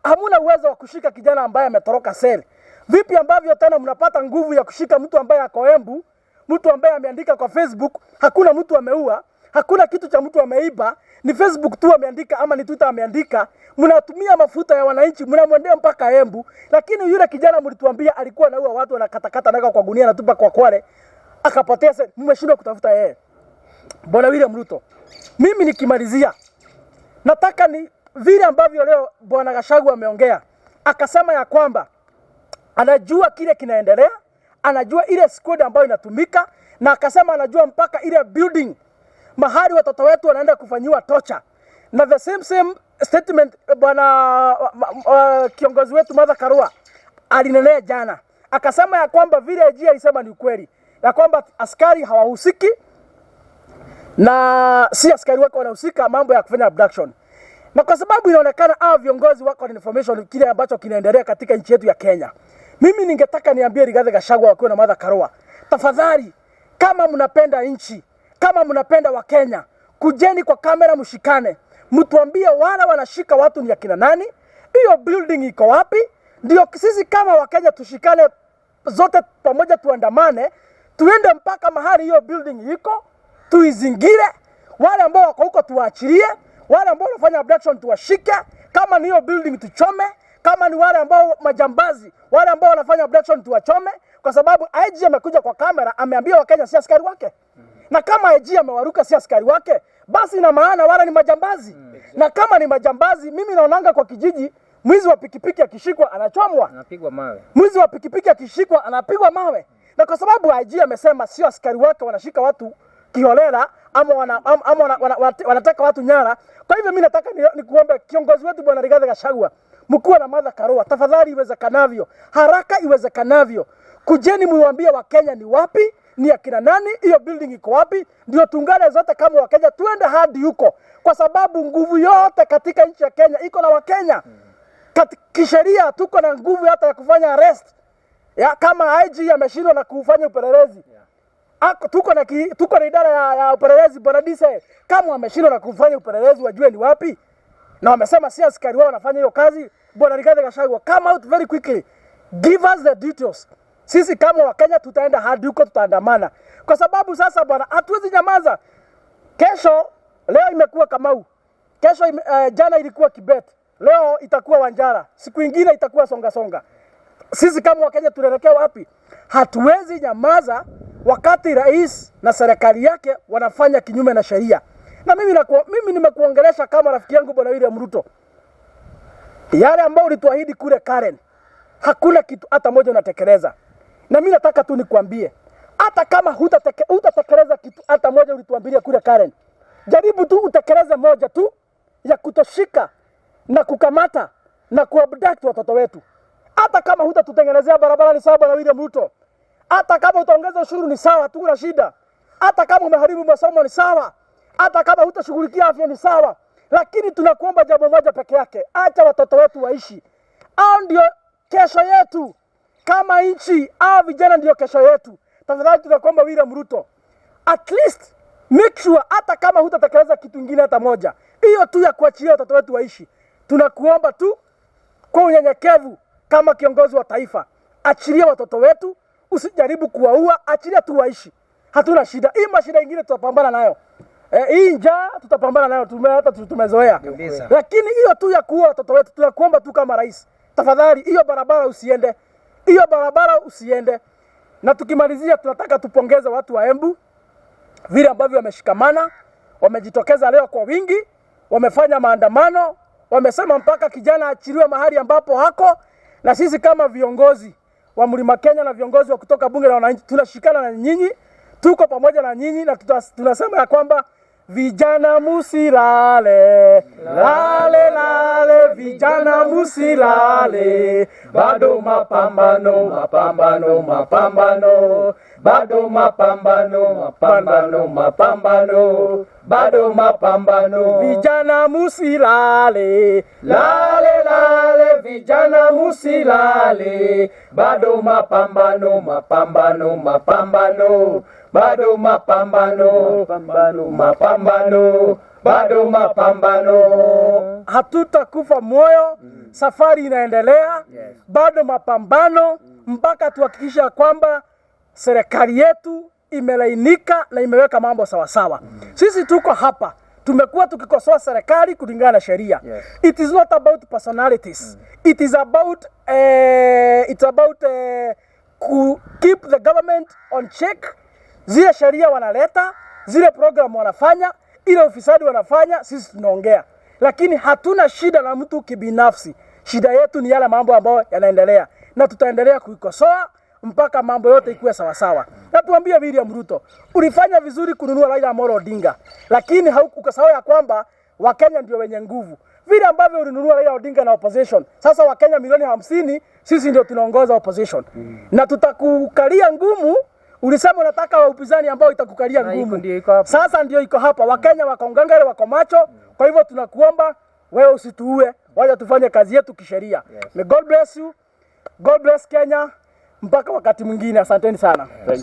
hamuna uwezo wa kushika kijana ambaye ametoroka sel, vipi ambavyo tena mnapata nguvu ya kushika mtu ambaye ako Embu, mtu ambaye ameandika kwa Facebook, hakuna mtu ameua, hakuna kitu cha mtu ameiba, ni Facebook tu ameandika ama ni Twitter ameandika, mnatumia mafuta ya wananchi, mnamwendea mpaka Embu, lakini yule kijana mlituambia alikuwa anaua watu, anakatakata naga kwa gunia na tupa kwa Kwale, akapotea. Sasa mmeshindwa kutafuta yeye. Bwana William Ruto, mimi nikimalizia, nataka ni vile ambavyo leo bwana Gachagua ameongea, akasema ya kwamba anajua kile kinaendelea, anajua ile squad ambayo inatumika, na akasema anajua mpaka ile building mahali watoto wetu wanaenda kufanyiwa torture. Na the same statement bwana kiongozi wetu Martha Karua alinenea jana, akasema ya kwamba vile AG alisema ni ukweli, ya kwamba askari hawahusiki na si askari wako wanahusika mambo ya kufanya abduction. Na kwa sababu inaonekana viongozi wako na information kile ambacho kinaendelea katika nchi yetu ya Kenya, mimi ningetaka niambie Rigathi Gachagua wakiwa na Martha Karua, tafadhali, kama mnapenda nchi, kama mnapenda wa Kenya, kujeni kwa kamera, mshikane, mtuambie wala wanashika watu ni akina nani, hiyo building iko wapi, ndio sisi kama wa Kenya tushikane zote pamoja, tuandamane, tuende mpaka mahali hiyo building iko, tuizingire, wale ambao wako huko tuwaachilie, wale ambao wanafanya abduction tuwashike, kama ni hiyo building tuchome, kama ni wale ambao majambazi, wale ambao wanafanya abduction tuwachome, kwa sababu IG amekuja kwa kamera ameambia Wakenya si askari wake. Na kama IG amewaruka si askari wake, basi ina maana wala ni majambazi. Na kama ni majambazi, mimi naonanga kwa kijiji mwizi wa pikipiki akishikwa anachomwa, Anapigwa mawe. Mwizi wa pikipiki akishikwa anapigwa mawe. Na kwa sababu IG amesema sio askari wake wanashika watu kiholela ama wanataka watu nyara. Kwa hivyo mimi nataka nikuombe kiongozi wetu bwana Rigathi Gachagua, mkuu na Martha Karua, tafadhali iwezekanavyo, haraka iwezekanavyo, kujeni muambie wa Kenya ni wapi, ni akina nani, hiyo building iko wapi, ndio tungane zote kama wa Kenya tuende hadi huko, kwa sababu nguvu yote katika nchi ya Kenya iko na wa Kenya. Kisheria tuko na nguvu hata ya kufanya arrest. Ya kama IG ameshindwa na kufanya upelelezi. Tuko na idara ya upelelezi bwana DCI. Kama wameshindwa na kufanya upelelezi, wajue ni wapi. Na wamesema si askari wao wanafanya hiyo kazi. Bwana Rigathi Gachagua, come out very quickly. Give us the details. Sisi kama wa Kenya tutaenda hadi huko, tutaandamana. Kwa sababu sasa bwana hatuwezi nyamaza. Kesho, leo imekuwa Kamau. Kesho jana ilikuwa Kibet. Leo itakuwa Wanjara. Siku nyingine itakuwa Songa. Sisi kama wa Kenya tunaelekea wapi? Hatuwezi nyamaza wakati rais na serikali yake wanafanya kinyume na sheria. Na mimi nimekuongelesha kama rafiki yangu bwana William Ruto. Yale ambao ulituahidi kule Karen, hakuna kitu hata moja unatekeleza. Na mimi nataka tu nikwambie, hata kama hutatekeleza kitu hata moja ulituambilia kule Karen, jaribu tu utekeleze moja tu ya kutoshika na kukamata na kuabduct watoto wetu. Hata kama hutatutengenezea barabara ni sawa bwana William Ruto. Hata kama utaongeza ushuru ni sawa, hatuna shida. Hata kama umeharibu masomo ni sawa. Hata kama hutashughulikia afya ni sawa. Lakini tunakuomba jambo moja peke yake, acha watoto wetu waishi. Hao ndio kesho yetu. Kama nchi, hao vijana ndio kesho yetu. Tafadhali tunakuomba William Ruto, at least make sure hata kama hutatekeleza kitu kingine hata moja, hiyo tu ya kuachilia watoto wetu waishi. Tunakuomba tu kwa unyenyekevu kama kiongozi wa taifa, achilia watoto wetu, usijaribu kuwaua, achilia tu waishi. Hatuna shida. Hii mashida nyingine tutapambana nayo. Hii njaa tutapambana nayo, tumezoea. Lakini hiyo tu ya kuua watoto wetu, tunakuomba tu kama rais, tafadhali hiyo barabara usiende. Hiyo barabara usiende. Na tukimalizia, tunataka tupongeze watu wa Embu vile ambavyo wameshikamana, wamejitokeza leo kwa wingi, wamefanya maandamano, wamesema mpaka kijana achiliwe mahali ambapo hako. Na sisi kama viongozi wa Mlima Kenya na viongozi wa kutoka bunge la wananchi, tunashikana na nyinyi, tuko pamoja na nyinyi, na tunasema ya kwamba vijana musilale, lale lale, vijana musilale, bado mapambano, mapambano, mapambano, bado mapambano, mapambano, mapambano, bado mapambano, vijana musilale, lale lale, vijana musilale, bado mapambano, mapambano, mapambano, bado mapambano, mapambano, mapambano, bado mapambano. Hatutakufa moyo, safari inaendelea, bado mapambano, mpaka tuhakikisha kwamba serikali yetu imelainika na imeweka mambo sawa sawa. Sisi tuko hapa, tumekuwa tukikosoa serikali kulingana na sheria. It is not about personalities. It is about keep the government on check. Zile sheria wanaleta, zile program wanafanya, ile ufisadi wanafanya, sisi tunaongea. Lakini hatuna shida na mtu kibinafsi. Shida yetu ni yale mambo ambayo yanaendelea, na tutaendelea kuikosoa mpaka mambo yote ikuwe sawa sawa. Na tuambie William Ruto, ulifanya vizuri kununua Raila Amolo Odinga, lakini haukusahau ya kwamba Wakenya ndio wenye nguvu. Vile ambavyo ulinunua Raila Odinga na opposition, sasa Wakenya milioni 50, sisi ndio tunaongoza opposition. Na tutakukalia ngumu. Ulisema unataka upinzani ambao itakukalia ngumu. Sasa ndio iko hapa. Wakenya wako ngangari, wako macho. Kwa hivyo tunakuomba wewe usituue, wacha tufanye kazi yetu kisheria. May God bless you. God bless Kenya. Mpaka wakati mwingine, asanteni sana.